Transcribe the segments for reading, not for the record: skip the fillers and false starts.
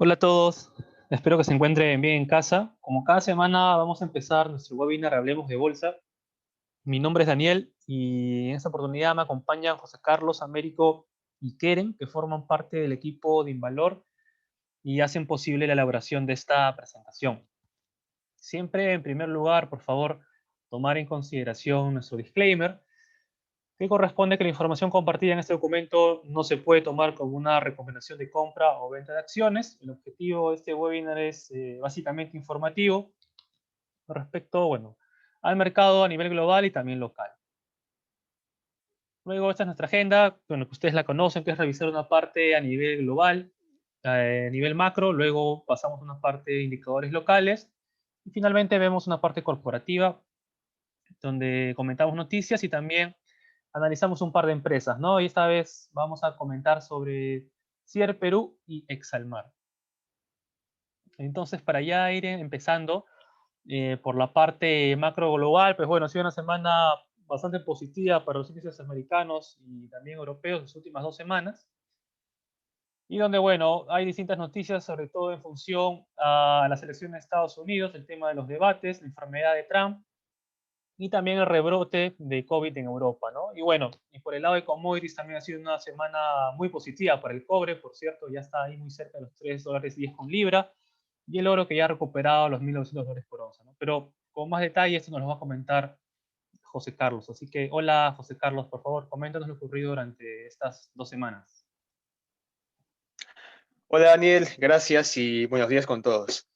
Hola a todos, espero que se encuentren bien en casa. Como cada semana vamos a empezar nuestro webinar Hablemos de Bolsa. Mi nombre es Daniel y en esta oportunidad me acompañan José Carlos, Américo y Keren, que forman parte del equipo de Invalor y hacen posible la elaboración de esta presentación. Siempre, en primer lugar, por favor, tomar en consideración nuestro disclaimer, que corresponde que la información compartida en este documento no se puede tomar como una recomendación de compra o venta de acciones. El objetivo de este webinar es básicamente informativo respecto, bueno, al mercado a nivel global y también local. Luego, esta es nuestra agenda, bueno, que ustedes la conocen, que es revisar una parte a nivel global, a nivel macro, luego pasamos a una parte de indicadores locales y finalmente vemos una parte corporativa donde comentamos noticias y también analizamos un par de empresas, ¿no? Y esta vez vamos a comentar sobre Cier Perú y Exalmar. Entonces, para ya ir empezando por la parte macro global, pues bueno, ha sido una semana bastante positiva para los índices americanos y también europeos en las últimas 2 semanas. Y donde, bueno, hay distintas noticias, sobre todo en función a las elecciones de Estados Unidos, el tema de los debates, la enfermedad de Trump y también el rebrote de COVID en Europa, ¿no? Y bueno, y por el lado de commodities también ha sido una semana muy positiva para el cobre, por cierto, ya está ahí muy cerca de los $3.10 con libra, y el oro que ya ha recuperado los $1.900 por onza, ¿no? Pero con más detalle esto nos lo va a comentar José Carlos. Así que, hola José Carlos, por favor, coméntanos lo ocurrido durante estas 2 semanas. Hola Daniel, gracias y buenos días con todos.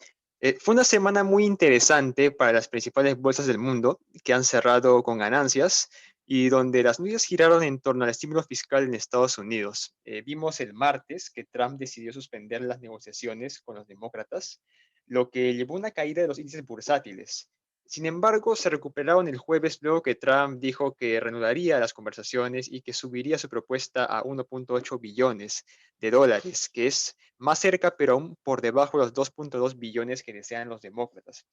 Fue una semana muy interesante para las principales bolsas del mundo que han cerrado con ganancias y donde las noticias giraron en torno al estímulo fiscal en Estados Unidos. Vimos el martes que Trump decidió suspender las negociaciones con los demócratas, lo que llevó a una caída de los índices bursátiles. Sin embargo, se recuperaron el jueves luego que Trump dijo que reanudaría las conversaciones y que subiría su propuesta a 1.8 billones de dólares, que es más cerca, pero aún por debajo de los 2.2 billones que desean los demócratas.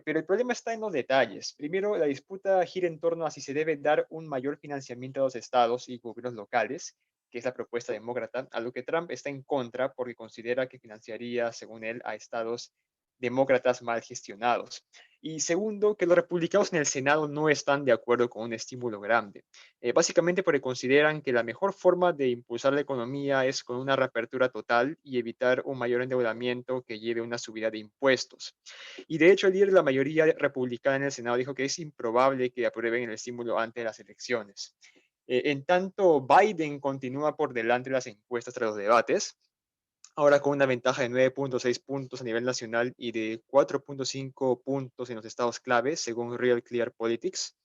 Pero el problema está en los detalles. Primero, la disputa gira en torno a si se debe dar un mayor financiamiento a los estados y gobiernos locales, que es la propuesta demócrata, a lo que Trump está en contra porque considera que financiaría, según él, a estados demócratas mal gestionados. Y segundo, que los republicanos en el Senado no están de acuerdo con un estímulo grande, básicamente porque consideran que la mejor forma de impulsar la economía es con una reapertura total y evitar un mayor endeudamiento que lleve a una subida de impuestos. Y de hecho, el líder de la mayoría republicana en el Senado dijo que es improbable que aprueben el estímulo antes de las elecciones. En tanto, Biden continúa por delante de las encuestas tras los debates, ahora con una ventaja de 9.6 puntos a nivel nacional y de 4.5 puntos en los estados claves, según Real Clear Politics.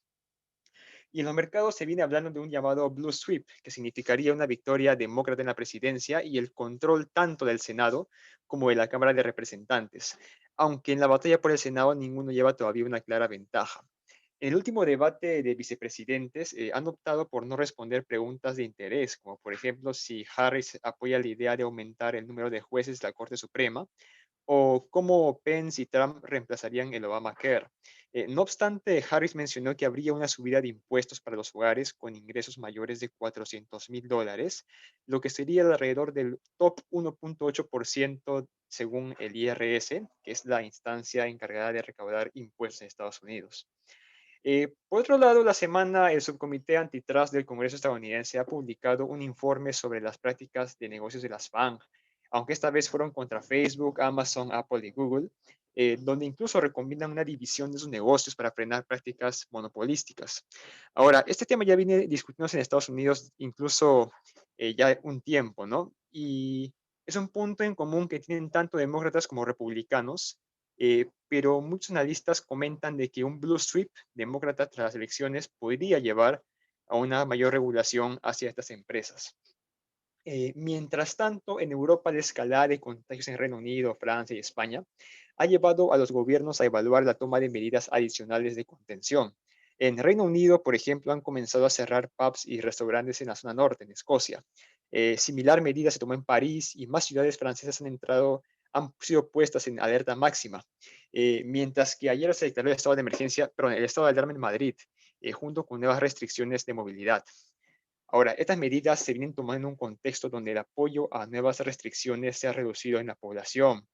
Y en los mercados se viene hablando de un llamado Blue Sweep, que significaría una victoria demócrata en la presidencia y el control tanto del Senado como de la Cámara de Representantes, aunque en la batalla por el Senado ninguno lleva todavía una clara ventaja. En el último debate de vicepresidentes han optado por no responder preguntas de interés, como por ejemplo si Harris apoya la idea de aumentar el número de jueces de la Corte Suprema o cómo Pence y Trump reemplazarían el Obamacare. No obstante, Harris mencionó que habría una subida de impuestos para los hogares con ingresos mayores de $400,000, lo que sería alrededor del top 1.8% según el IRS, que es la instancia encargada de recaudar impuestos en Estados Unidos. Por otro lado, la semana el subcomité antitrust del Congreso estadounidense ha publicado un informe sobre las prácticas de negocios de las FANG, aunque esta vez fueron contra Facebook, Amazon, Apple y Google, donde incluso recomiendan una división de sus negocios para frenar prácticas monopolísticas. Ahora, este tema ya viene discutiéndose en Estados Unidos incluso ya un tiempo, ¿no? Y es un punto en común que tienen tanto demócratas como republicanos, pero muchos analistas comentan de que un blue sweep demócrata tras las elecciones podría llevar a una mayor regulación hacia estas empresas. Mientras tanto, en Europa la escalada de contagios en Reino Unido, Francia y España ha llevado a los gobiernos a evaluar la toma de medidas adicionales de contención. En Reino Unido, por ejemplo, han comenzado a cerrar pubs y restaurantes en la zona norte, en Escocia. Similar medida se tomó en París y más ciudades francesas han sido puestas en alerta máxima. Mientras que ayer se declaró el estado de emergencia, perdón, el estado de alarma en Madrid, junto con nuevas restricciones de movilidad. Ahora, estas medidas se vienen tomando en un contexto donde el apoyo a nuevas restricciones se ha reducido en la población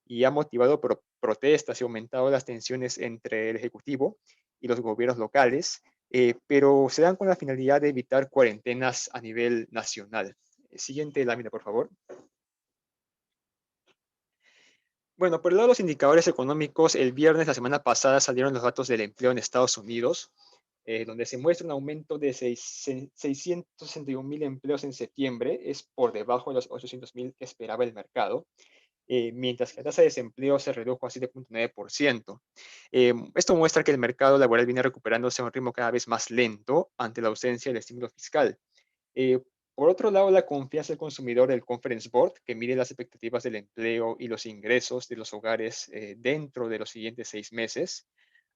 y ha motivado protestas y aumentado las tensiones entre el Ejecutivo y los gobiernos locales, pero se dan con la finalidad de evitar cuarentenas a nivel nacional. Siguiente lámina, por favor. Bueno, por el lado de los indicadores económicos, el viernes, la semana pasada, salieron los datos del empleo en Estados Unidos, donde se muestra un aumento de 661.000 empleos en septiembre, es por debajo de los 800.000 que esperaba el mercado, mientras que la tasa de desempleo se redujo a 7.9%. Esto muestra que el mercado laboral viene recuperándose a un ritmo cada vez más lento ante la ausencia del estímulo fiscal. Eh, por otro lado, la confianza del consumidor del Conference Board, que mide las expectativas del empleo y los ingresos de los hogares dentro de los siguientes 6 meses,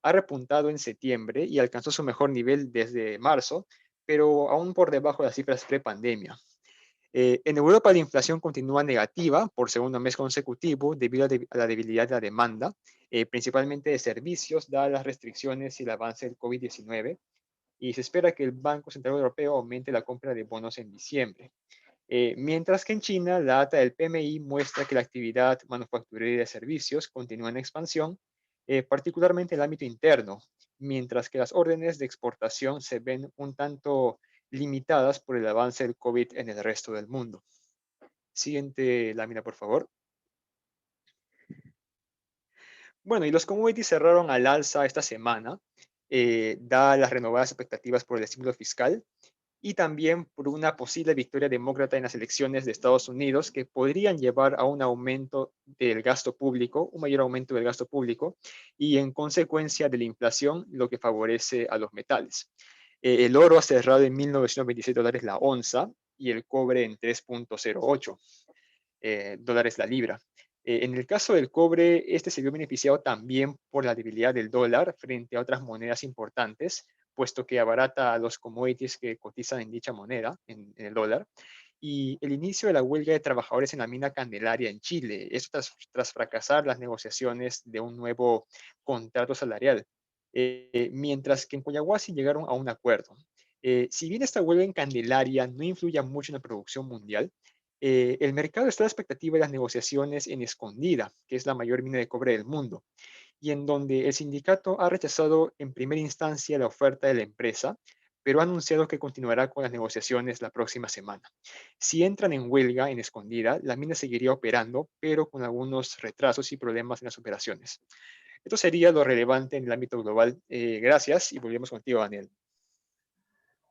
ha repuntado en septiembre y alcanzó su mejor nivel desde marzo, pero aún por debajo de las cifras pre-pandemia. En Europa la inflación continúa negativa por segundo mes consecutivo debido a la debilidad de la demanda, principalmente de servicios, dadas las restricciones y el avance del COVID-19, y se espera que el Banco Central Europeo aumente la compra de bonos en diciembre. Mientras que en China, la data del PMI muestra que la actividad manufacturera y de servicios continúa en expansión, particularmente en el ámbito interno, mientras que las órdenes de exportación se ven un tanto limitadas por el avance del COVID en el resto del mundo. Siguiente lámina, por favor. Bueno, y los commodities cerraron al alza esta semana, dadas las renovadas expectativas por el estímulo fiscal y también por una posible victoria demócrata en las elecciones de Estados Unidos que podrían llevar a un aumento del gasto público, un mayor aumento del gasto público y en consecuencia de la inflación, lo que favorece a los metales. El oro ha cerrado en $1.926 la onza y el cobre en 3.08 dólares la libra. En el caso del cobre, este se vio beneficiado también por la debilidad del dólar frente a otras monedas importantes, puesto que abarata los commodities que cotizan en dicha moneda, en el dólar. Y el inicio de la huelga de trabajadores en la mina Candelaria en Chile, esto tras fracasar las negociaciones de un nuevo contrato salarial, mientras que en Coyahuasi llegaron a un acuerdo. Si bien esta huelga en Candelaria no influye mucho en la producción mundial, el mercado está a la expectativa de las negociaciones en Escondida, que es la mayor mina de cobre del mundo, y en donde el sindicato ha rechazado en primera instancia la oferta de la empresa, pero ha anunciado que continuará con las negociaciones la próxima semana. Si entran en huelga en Escondida, la mina seguiría operando, pero con algunos retrasos y problemas en las operaciones. Esto sería lo relevante en el ámbito global. Gracias y volvemos contigo, Daniel.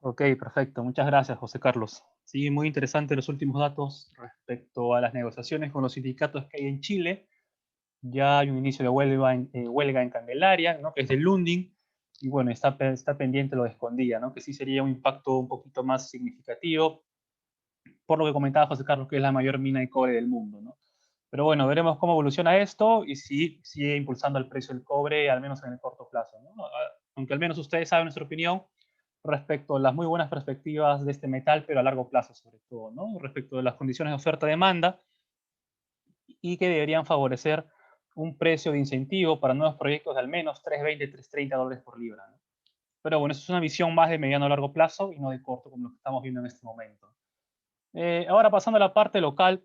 Ok, perfecto. Muchas gracias, José Carlos. Sí, muy interesante los últimos datos respecto a las negociaciones con los sindicatos que hay en Chile. Ya hay un inicio de huelga en Candelaria, ¿no? Que es del Lundin, y bueno, está pendiente lo de Escondida, ¿no? Que sí sería un impacto un poquito más significativo, por lo que comentaba José Carlos, que es la mayor mina de cobre del mundo, ¿no? Pero bueno, veremos cómo evoluciona esto y si sigue impulsando el precio del cobre, al menos en el corto plazo, ¿no? Aunque al menos ustedes saben nuestra opinión respecto a las muy buenas perspectivas de este metal, pero a largo plazo sobre todo, ¿no? Respecto de las condiciones de oferta-demanda y que deberían favorecer un precio de incentivo para nuevos proyectos de al menos 3.20, 3.30 dólares por libra, ¿no? Pero bueno, eso es una visión más de mediano a largo plazo y no de corto, como lo que estamos viendo en este momento. Ahora pasando a la parte local,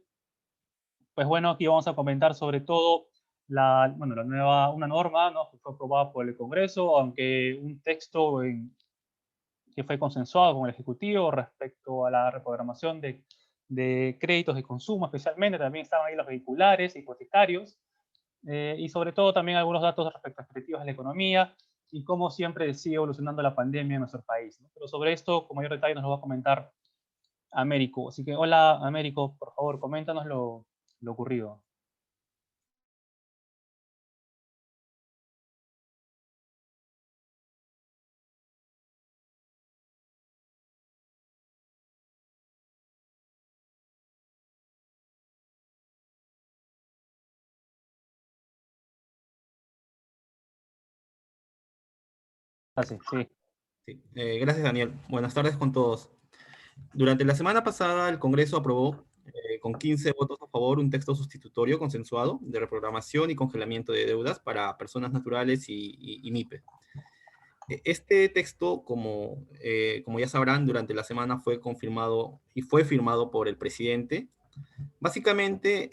pues bueno, aquí vamos a comentar sobre todo bueno, una norma, ¿no? Que fue aprobada por el Congreso, aunque un texto que fue consensuado con el Ejecutivo respecto a la reprogramación de créditos de consumo, especialmente también estaban ahí los vehiculares, hipotecarios, y sobre todo también algunos datos respecto a perspectivas de la economía y cómo siempre sigue evolucionando la pandemia en nuestro país, ¿no? Pero sobre esto, con mayor detalle, nos lo va a comentar Américo. Así que, hola, Américo, por favor, coméntanos lo ocurrido. Ah, sí, sí. Sí. Gracias, Daniel. Buenas tardes con todos. Durante la semana pasada, el Congreso aprobó con 15 votos a favor un texto sustitutorio consensuado de reprogramación y congelamiento de deudas para personas naturales y MIPE. Este texto, como ya sabrán, durante la semana fue confirmado y fue firmado por el presidente. Básicamente,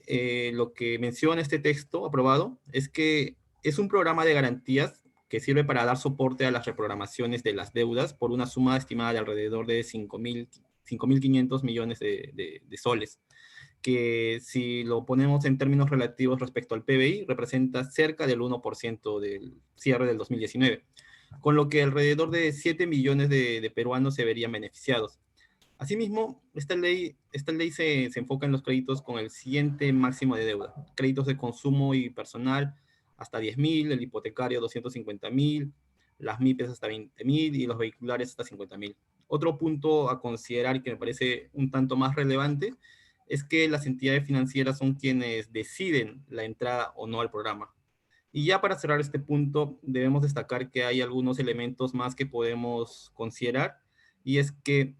lo que menciona este texto aprobado es que es un programa de garantías que sirve para dar soporte a las reprogramaciones de las deudas por una suma estimada de alrededor de 5.500 millones de soles, que si lo ponemos en términos relativos respecto al PBI, representa cerca del 1% del cierre del 2019, con lo que alrededor de 7 millones de peruanos se verían beneficiados. Asimismo, esta ley se enfoca en los créditos con el siguiente máximo de deuda: créditos de consumo y personal hasta 10.000, el hipotecario 250.000, las MIPES hasta 20.000 y los vehiculares hasta 50.000. Otro punto a considerar que me parece un tanto más relevante es que las entidades financieras son quienes deciden la entrada o no al programa. Y ya para cerrar este punto, debemos destacar que hay algunos elementos más que podemos considerar, y es que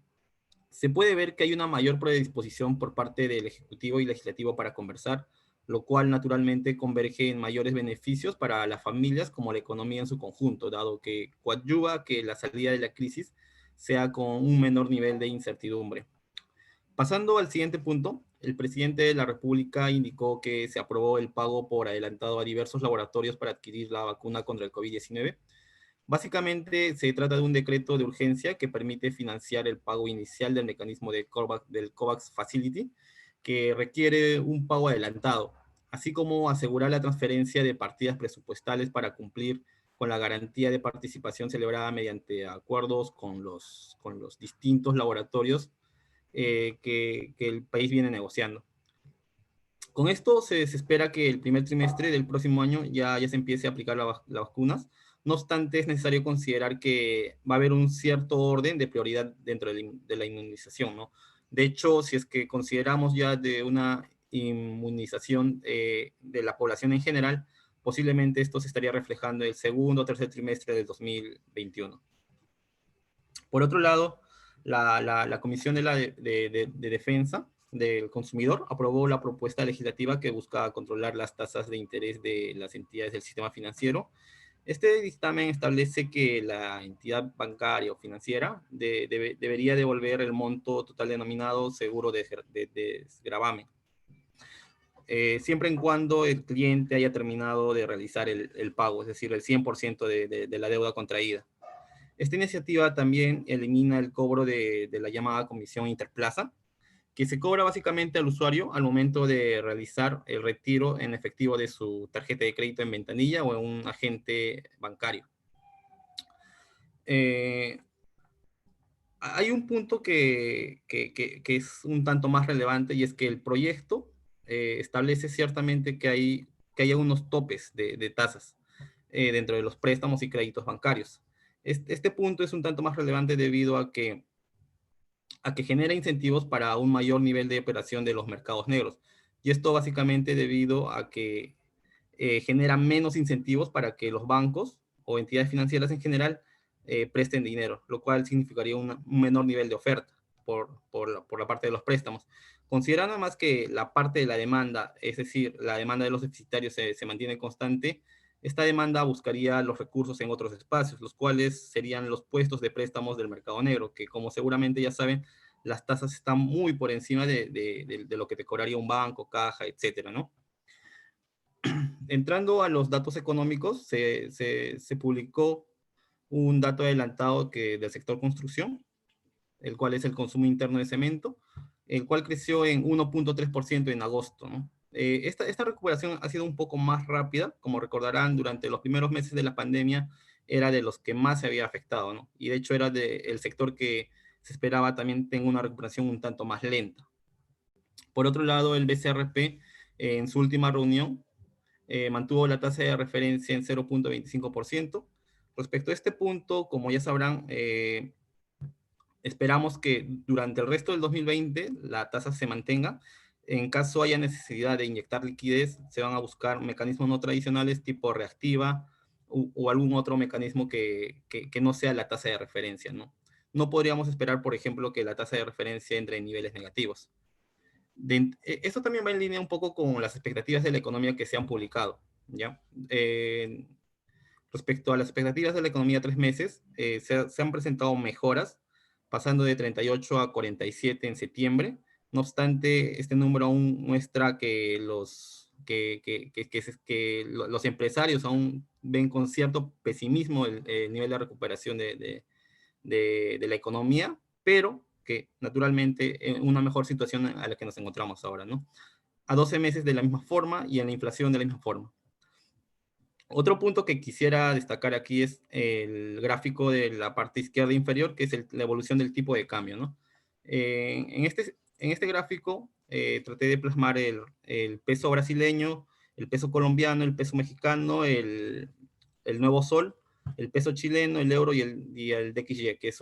se puede ver que hay una mayor predisposición por parte del Ejecutivo y Legislativo para conversar, lo cual naturalmente converge en mayores beneficios para las familias como la economía en su conjunto, dado que coadyuva que la salida de la crisis sea con un menor nivel de incertidumbre. Pasando al siguiente punto, el presidente de la República indicó que se aprobó el pago por adelantado a diversos laboratorios para adquirir la vacuna contra el COVID-19. Básicamente se trata de un decreto de urgencia que permite financiar el pago inicial del mecanismo del COVAX Facility, que requiere un pago adelantado, así como asegurar la transferencia de partidas presupuestales para cumplir con la garantía de participación celebrada mediante acuerdos con los distintos laboratorios que el país viene negociando. Con esto se espera que el primer trimestre del próximo año ya se empiece a aplicar las vacunas. No obstante, es necesario considerar que va a haber un cierto orden de prioridad dentro de la inmunización, ¿no? De hecho, si es que consideramos ya de una inmunización de la población en general, posiblemente esto se estaría reflejando en el segundo o tercer trimestre del 2021. Por otro lado, la Comisión de Defensa del Consumidor aprobó la propuesta legislativa que busca controlar las tasas de interés de las entidades del sistema financiero. Este dictamen establece que la entidad bancaria o financiera debería devolver el monto total denominado seguro de desgravamen, siempre en cuando el cliente haya terminado de realizar el pago, es decir, el 100% de la deuda contraída. Esta iniciativa también elimina el cobro de la llamada comisión interplaza, que se cobra básicamente al usuario al momento de realizar el retiro en efectivo de su tarjeta de crédito en ventanilla o en un agente bancario. Hay un punto que es un tanto más relevante, y es que el proyecto establece ciertamente que haya unos topes de tasas dentro de los préstamos y créditos bancarios. Este punto es un tanto más relevante debido a que genera incentivos para un mayor nivel de operación de los mercados negros. Y esto básicamente debido a que genera menos incentivos para que los bancos o entidades financieras en general presten dinero, lo cual significaría un menor nivel de oferta por la parte de los préstamos. Considerando además que la parte de la demanda, es decir, la demanda de los deficitarios se mantiene constante, esta demanda buscaría los recursos en otros espacios, los cuales serían los puestos de préstamos del mercado negro, que como seguramente ya saben, las tasas están muy por encima de lo que te cobraría un banco, caja, etcétera, ¿no? Entrando a los datos económicos, se publicó un dato adelantado del sector construcción, el cual es el consumo interno de cemento, el cual creció en 1.3% en agosto, ¿no? Esta recuperación ha sido un poco más rápida, como recordarán, durante los primeros meses de la pandemia era de los que más se había afectado, ¿no? Y de hecho era el sector que se esperaba también tenga una recuperación un tanto más lenta. Por otro lado, el BCRP en su última reunión mantuvo la tasa de referencia en 0.25%. Respecto a este punto, como ya sabrán, esperamos que durante el resto del 2020 la tasa se mantenga. En caso haya necesidad de inyectar liquidez, se van a buscar mecanismos no tradicionales tipo reactiva o algún otro mecanismo que no sea la tasa de referencia, ¿no? No podríamos esperar, por ejemplo, que la tasa de referencia entre en niveles negativos. Esto también va en línea un poco con las expectativas de la economía que se han publicado, ¿ya? Respecto a las expectativas de la economía a 3 meses, se han presentado mejoras, pasando de 38 a 47 en septiembre. No obstante, este número aún muestra que los empresarios aún ven con cierto pesimismo el nivel de recuperación de la economía, pero que naturalmente en una mejor situación a la que nos encontramos ahora, ¿no? A 12 meses de la misma forma y en la inflación de la misma forma. Otro punto que quisiera destacar aquí es el gráfico de la parte izquierda inferior, que es la evolución del tipo de cambio, ¿no? En este gráfico traté de plasmar el peso brasileño, el peso colombiano, el peso mexicano, el nuevo sol, el peso chileno, el euro y el DXY, que es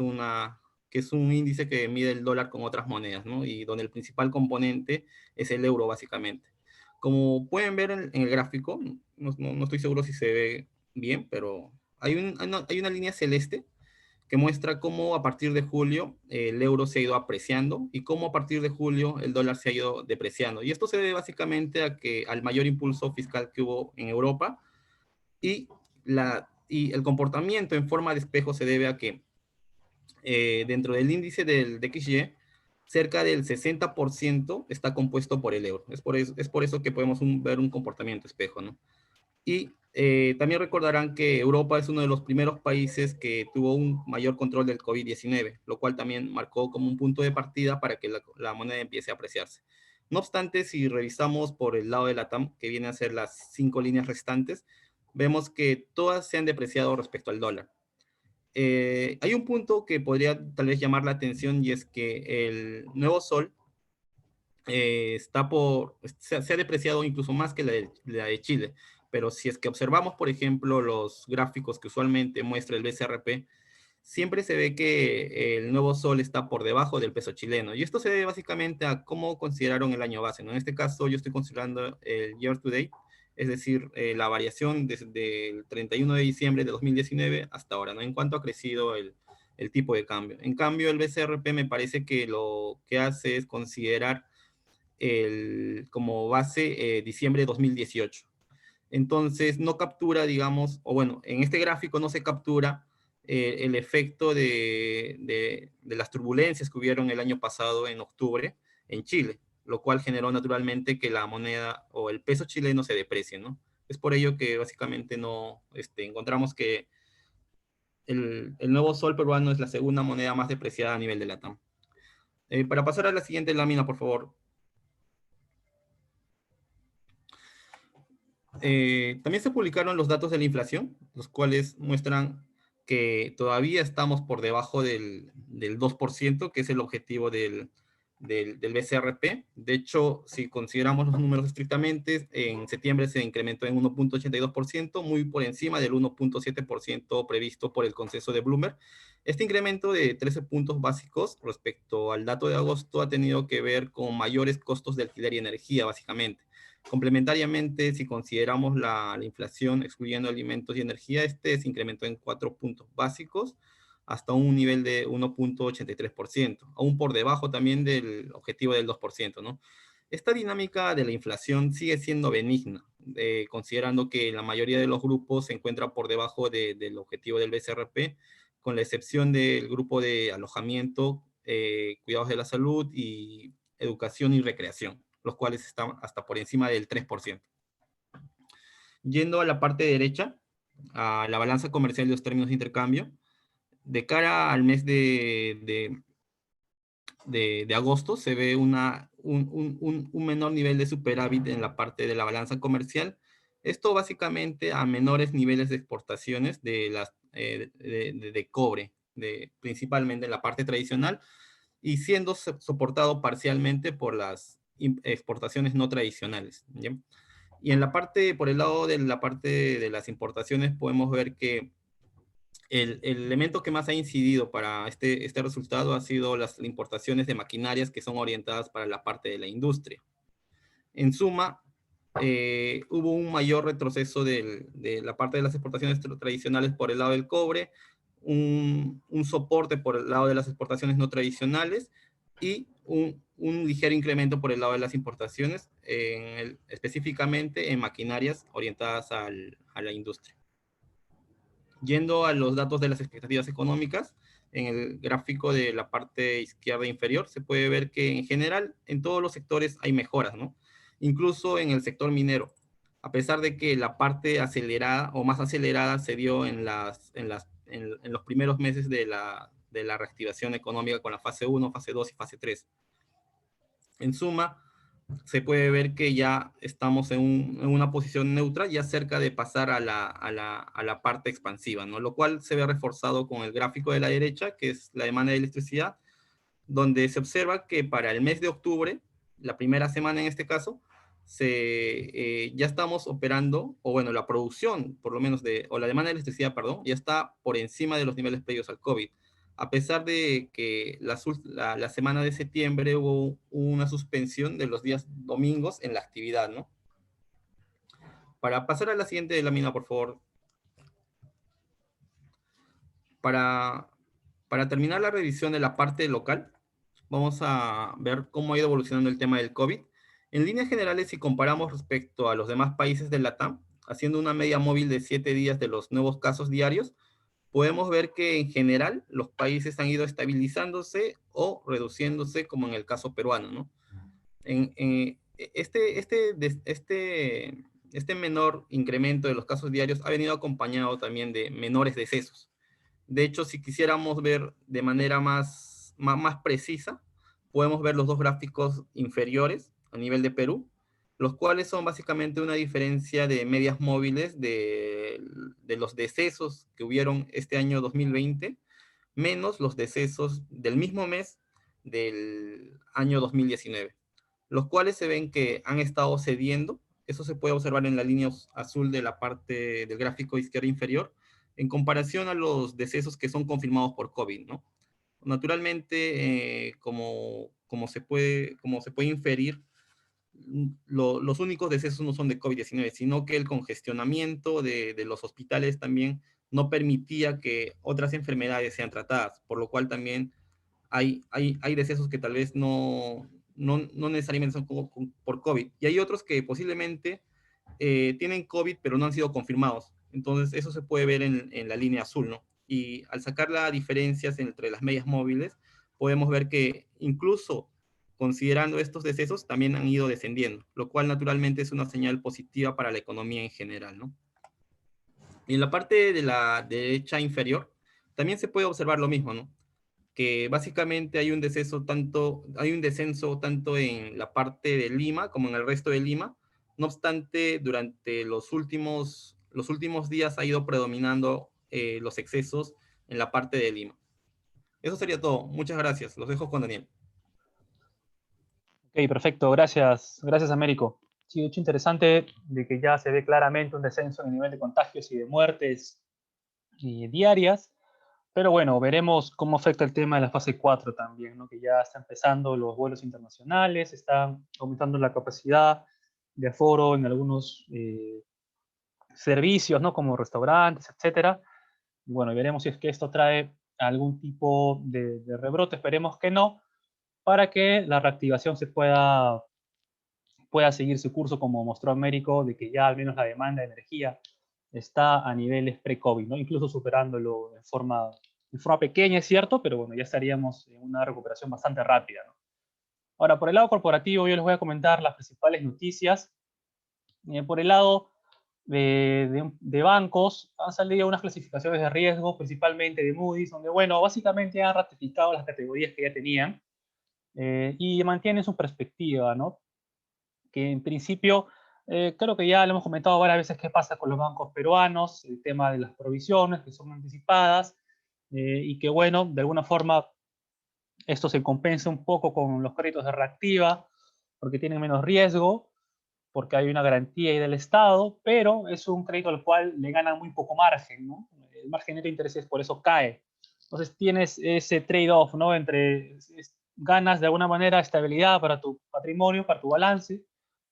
un índice que mide el dólar con otras monedas, ¿no? Y donde el principal componente es el euro, básicamente. Como pueden ver en el gráfico, no estoy seguro si se ve bien, pero hay una línea celeste que muestra cómo a partir de julio el euro se ha ido apreciando y cómo a partir de julio el dólar se ha ido depreciando. Y esto se debe básicamente al mayor impulso fiscal que hubo en Europa y, y el comportamiento en forma de espejo se debe a que dentro del índice del DXY, cerca del 60% está compuesto por el euro. Es por eso que podemos ver un comportamiento espejo, ¿no? Y también recordarán que Europa es uno de los primeros países que tuvo un mayor control del COVID-19, lo cual también marcó como un punto de partida para que la moneda empiece a apreciarse. No obstante, si revisamos por el lado de la TAM, que vienen a ser las 5 líneas restantes, vemos que todas se han depreciado respecto al dólar. Hay un punto que podría tal vez llamar la atención y es que el nuevo sol se ha depreciado incluso más que la de Chile. Pero si es que observamos, por ejemplo, los gráficos que usualmente muestra el BCRP, siempre se ve que el nuevo sol está por debajo del peso chileno. Y esto se debe básicamente a cómo consideraron el año base, ¿no? En este caso yo estoy considerando el year to date, es decir, la variación desde el 31 de diciembre de 2019 hasta ahora, ¿no? En cuanto ha crecido el tipo de cambio. En cambio, el BCRP me parece que lo que hace es considerar como base diciembre de 2018. Entonces no captura, digamos, o bueno, en este gráfico no se captura el efecto de las turbulencias que hubieron el año pasado en octubre en Chile, lo cual generó naturalmente que la moneda o el peso chileno se deprecie, ¿no? Es por ello que básicamente no encontramos que el nuevo sol peruano es la segunda moneda más depreciada a nivel de la TAM. Para pasar a la siguiente lámina, por favor. También se publicaron los datos de la inflación, los cuales muestran que todavía estamos por debajo del 2%, que es el objetivo del BCRP. De hecho, si consideramos los números estrictamente, en septiembre se incrementó en 1.82%, muy por encima del 1.7% previsto por el consenso de Bloomberg. Este incremento de 13 puntos básicos respecto al dato de agosto ha tenido que ver con mayores costos de alquiler y energía, básicamente. Complementariamente, si consideramos la inflación excluyendo alimentos y energía, se incrementó en 4 puntos básicos hasta un nivel de 1.83%, aún por debajo también del objetivo del 2%, ¿no? Esta dinámica de la inflación sigue siendo benigna, considerando que la mayoría de los grupos se encuentra por debajo del objetivo del BCRP, con la excepción del grupo de alojamiento, cuidados de la salud y educación y recreación, los cuales están hasta por encima del 3%. Yendo a la parte derecha, a la balanza comercial de los términos de intercambio, de cara al mes de agosto se ve un menor nivel de superávit en la parte de la balanza comercial. Esto básicamente a menores niveles de exportaciones de cobre, principalmente en la parte tradicional, y siendo soportado parcialmente por las exportaciones no tradicionales, ¿bien? Y en la parte, por el lado de la parte de las importaciones, podemos ver que el elemento que más ha incidido para este resultado ha sido las importaciones de maquinarias que son orientadas para la parte de la industria. En suma, hubo un mayor retroceso de la parte de las exportaciones tradicionales por el lado del cobre, un soporte por el lado de las exportaciones no tradicionales y un ligero incremento por el lado de las importaciones, específicamente en maquinarias orientadas a la industria. Yendo a los datos de las expectativas económicas, en el gráfico de la parte izquierda inferior, se puede ver que en general en todos los sectores hay mejoras, ¿no? Incluso en el sector minero, a pesar de que la parte acelerada o más acelerada se dio en los primeros meses de la reactivación económica con la fase 1, fase 2 y fase 3. En suma, se puede ver que ya estamos en una posición neutra, ya cerca de pasar a la parte expansiva, ¿no? Lo cual se ve reforzado con el gráfico de la derecha, que es la demanda de electricidad, donde se observa que para el mes de octubre, la primera semana en este caso, ya estamos operando, o bueno, la producción, por lo menos, o la demanda de electricidad, perdón, ya está por encima de los niveles previos al COVID. A pesar de que la semana de septiembre hubo una suspensión de los días domingos en la actividad, ¿no? Para pasar a la siguiente lámina, por favor. Para terminar la revisión de la parte local, vamos a ver cómo ha ido evolucionando el tema del COVID. En líneas generales, si comparamos respecto a los demás países de LATAM, haciendo una media móvil de 7 días de los nuevos casos diarios, podemos ver que en general los países han ido estabilizándose o reduciéndose, como en el caso peruano, ¿no? Este menor incremento de los casos diarios ha venido acompañado también de menores decesos. De hecho, si quisiéramos ver de manera más precisa, podemos ver los dos gráficos inferiores a nivel de Perú, los cuales son básicamente una diferencia de medias móviles de los decesos que hubieron este año 2020, menos los decesos del mismo mes del año 2019, los cuales se ven que han estado cediendo. Eso se puede observar en la línea azul de la parte del gráfico izquierdo inferior, en comparación a los decesos que son confirmados por COVID, ¿no? Naturalmente, como se puede inferir, los únicos decesos no son de COVID-19, sino que el congestionamiento de los hospitales también no permitía que otras enfermedades sean tratadas, por lo cual también hay decesos que tal vez no necesariamente son por COVID, y hay otros que posiblemente tienen COVID, pero no han sido confirmados. Entonces, eso se puede ver en la línea azul, ¿no? Y al sacar las diferencias entre las medias móviles, podemos ver que incluso considerando estos decesos, también han ido descendiendo, lo cual naturalmente es una señal positiva para la economía en general, ¿no? Y en la parte de la derecha inferior, también se puede observar lo mismo, ¿no? Que básicamente hay un descenso tanto en la parte de Lima como en el resto de Lima. No obstante, durante los últimos días ha ido predominando los excesos en la parte de Lima. Eso sería todo. Muchas gracias. Los dejo con Daniel. Ok, perfecto. Gracias, gracias, Américo. Sí, de hecho, interesante de que ya se ve claramente un descenso en el nivel de contagios y de muertes diarias. Pero bueno, veremos cómo afecta el tema de la fase 4 también, ¿no? Que ya está empezando los vuelos internacionales, está aumentando la capacidad de aforo en algunos servicios, ¿no? Como restaurantes, etcétera. Y bueno, veremos si es que esto trae algún tipo de rebrote, esperemos que no, para que la reactivación pueda seguir su curso, como mostró Américo, de que ya al menos la demanda de energía está a niveles pre-COVID, ¿no? Incluso superándolo en forma pequeña, es cierto, pero bueno, ya estaríamos en una recuperación bastante rápida, ¿no? Ahora, por el lado corporativo, yo les voy a comentar las principales noticias. Por el lado de bancos, han salido unas clasificaciones de riesgo, principalmente de Moody's, donde, bueno, básicamente han ratificado las categorías que ya tenían y mantienen su perspectiva, ¿no? Que en principio, creo que ya lo hemos comentado varias veces qué pasa con los bancos peruanos, el tema de las provisiones que son anticipadas, y que, bueno, de alguna forma esto se compensa un poco con los créditos de reactiva, porque tienen menos riesgo, porque hay una garantía ahí del Estado, pero es un crédito al cual le ganan muy poco margen, ¿no? El margen neto de intereses por eso cae. Entonces tienes ese trade-off, ¿no? Entre ganas de alguna manera estabilidad para tu patrimonio, para tu balance,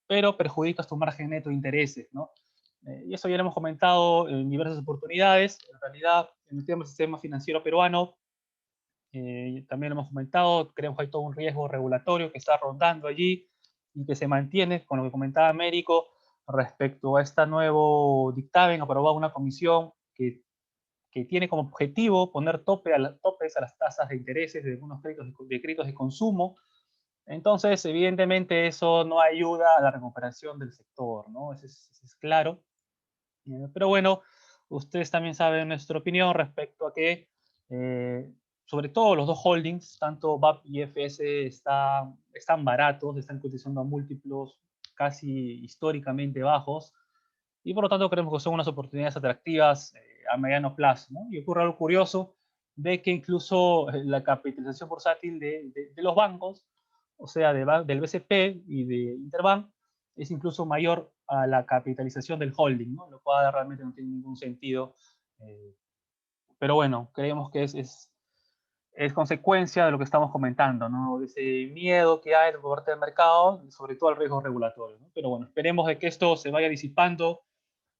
pero perjudicas tu margen neto de intereses, ¿no? Y eso ya lo hemos comentado en diversas oportunidades. En realidad, en el sistema financiero peruano, también lo hemos comentado, creemos que hay todo un riesgo regulatorio que está rondando allí y que se mantiene, con lo que comentaba Américo, respecto a este nuevo dictamen aprobado una comisión que que tiene como objetivo poner topes a las tasas de intereses de algunos créditos de consumo. Entonces, evidentemente, eso no ayuda a la recuperación del sector, ¿no? Eso es claro. Pero bueno, ustedes también saben nuestra opinión respecto a que, sobre todo los dos holdings, tanto BAP y FS, están baratos, están cotizando a múltiplos casi históricamente bajos, y por lo tanto creemos que son unas oportunidades atractivas a mediano plazo, ¿no? Y ocurre algo curioso de que incluso la capitalización bursátil de los bancos, o sea, del BCP y de Interbank, es incluso mayor a la capitalización del holding, ¿no? Lo cual realmente no tiene ningún sentido. Pero bueno, creemos que es consecuencia de lo que estamos comentando, ¿no? De ese miedo que hay por parte del mercado, sobre todo al riesgo regulatorio, ¿no? Pero bueno, esperemos de que esto se vaya disipando,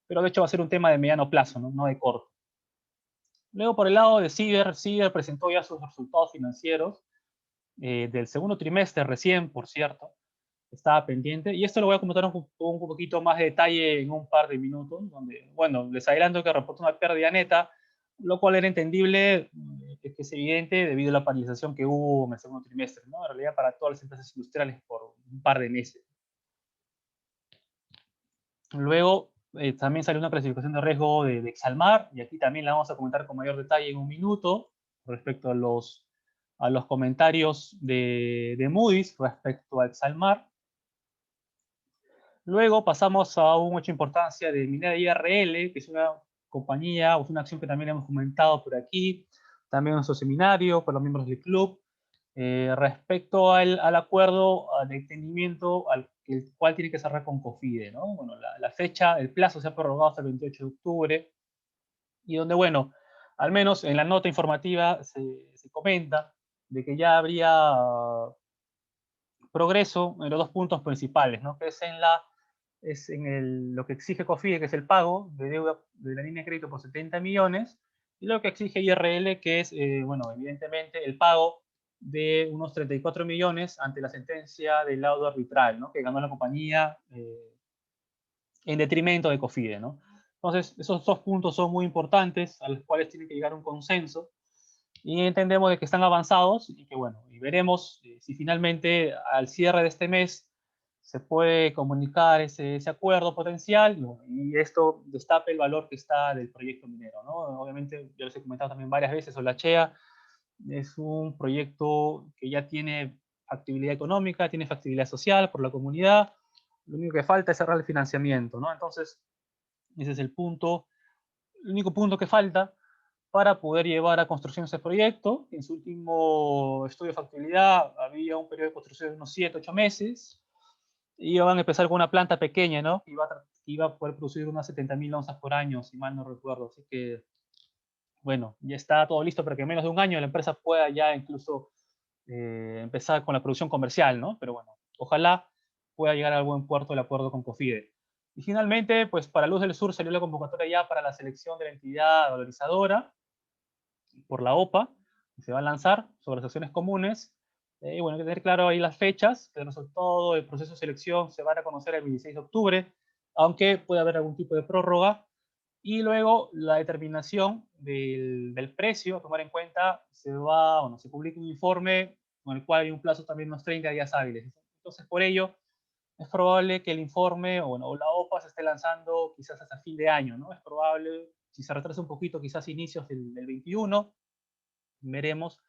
pero de hecho va a ser un tema de mediano plazo, ¿no? No de corto. Luego, por el lado de Ciber presentó ya sus resultados financieros del segundo trimestre recién, por cierto, estaba pendiente. Y esto lo voy a comentar un poquito más de detalle en un par de minutos, donde, bueno, les adelanto que reportó una pérdida neta, lo cual era entendible, que es evidente debido a la paralización que hubo en el segundo trimestre, ¿no? En realidad para todas las empresas industriales por un par de meses. Luego también salió una clasificación de riesgo de Exalmar, y aquí también la vamos a comentar con mayor detalle en un minuto, respecto a los comentarios de Moody's respecto a Exalmar. Luego pasamos a un hecho de importancia de Minera IRL, que es una compañía, o es una acción que también hemos comentado por aquí, también en nuestro seminario, con los miembros del club, respecto al acuerdo de entendimiento al el cual tiene que cerrar con COFIDE, ¿no? Bueno, la fecha, el plazo se ha prorrogado hasta el 28 de octubre, y donde, bueno, al menos en la nota informativa se comenta de que ya habría progreso en los dos puntos principales, ¿no? Que es lo que exige COFIDE, que es el pago de deuda de la línea de crédito por 70 millones, y lo que exige IRL, que es, bueno, evidentemente el pago de unos 34 millones ante la sentencia del laudo arbitral, ¿no? Que ganó la compañía en detrimento de COFIDE, ¿no? Entonces, esos dos puntos son muy importantes, a los cuales tiene que llegar un consenso, y entendemos de que están avanzados, y que bueno, y veremos si finalmente al cierre de este mes se puede comunicar ese acuerdo potencial, ¿no? Y esto destape el valor que está del proyecto minero, ¿no? Obviamente, yo les he comentado también varias veces, Olachea es un proyecto que ya tiene factibilidad económica, tiene factibilidad social por la comunidad, lo único que falta es cerrar el financiamiento, ¿no? Entonces, ese es el único punto que falta para poder llevar a construcción ese proyecto. En su último estudio de factibilidad había un periodo de construcción de unos 7, 8 meses, y van a empezar con una planta pequeña, ¿no? Iba a poder producir unas 70.000 onzas por año, si mal no recuerdo. Así que, bueno, ya está todo listo para que en menos de un año la empresa pueda ya incluso empezar con la producción comercial, ¿no? Pero bueno, ojalá pueda llegar a buen puerto el acuerdo con COFIDE. Y finalmente, pues para Luz del Sur salió la convocatoria ya para la selección de la entidad valorizadora por la OPA, que se va a lanzar sobre las acciones comunes. Y bueno, hay que tener claro ahí las fechas, que el resultado del proceso de selección se van a conocer el 26 de octubre, aunque puede haber algún tipo de prórroga. Y luego la determinación del precio a tomar en cuenta, se publica un informe con el cual hay un plazo también de unos 30 días hábiles. Entonces, por ello, es probable que el informe o la OPA se esté lanzando quizás hasta fin de año, ¿no? Es probable, si se retrasa un poquito, quizás inicios del 21, veremos.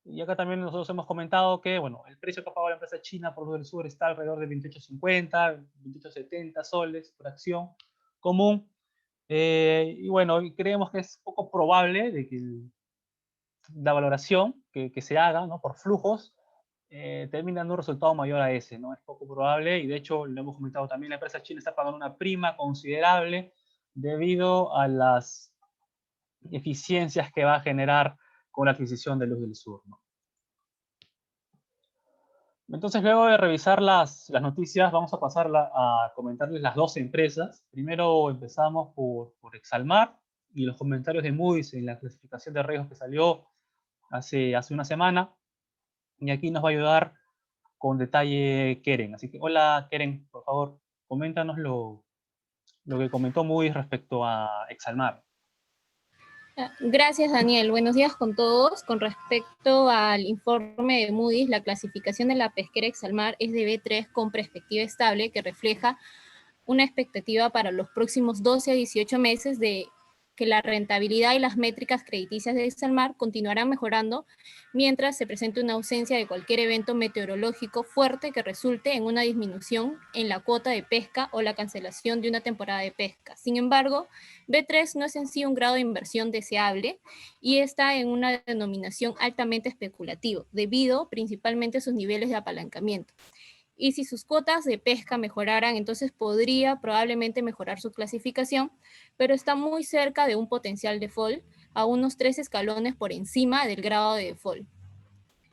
Y acá también nosotros hemos comentado que, bueno, el precio que ha pagado la empresa china por Luz del Sur está alrededor de 28.50, 28.70 soles por acción común. Y bueno, creemos que es poco probable de que la valoración que se haga, ¿no? Por flujos termina dando un resultado mayor a ese, ¿no? Es poco probable, y de hecho, lo hemos comentado también, la empresa china está pagando una prima considerable debido a las eficiencias que va a generar con la adquisición de Luz del Sur, ¿no? Entonces, luego de revisar las noticias, vamos a pasar a comentarles las dos empresas. Primero empezamos por Exalmar y los comentarios de Moody's en la clasificación de riesgos que salió hace una semana. Y aquí nos va a ayudar con detalle Keren. Así que, hola Keren, por favor, coméntanos lo que comentó Moody's respecto a Exalmar. Gracias, Daniel. Buenos días con todos. Con respecto al informe de Moody's, la clasificación de la pesquera Exalmar es de B3 con perspectiva estable, que refleja una expectativa para los próximos 12 a 18 meses de que la rentabilidad y las métricas crediticias de Exalmar continuarán mejorando mientras se presente una ausencia de cualquier evento meteorológico fuerte que resulte en una disminución en la cuota de pesca o la cancelación de una temporada de pesca. Sin embargo, B3 no es en sí un grado de inversión deseable y está en una denominación altamente especulativa, debido principalmente a sus niveles de apalancamiento. Y si sus cuotas de pesca mejoraran, entonces podría probablemente mejorar su clasificación, pero está muy cerca de un potencial default, a unos 3 escalones por encima del grado de default.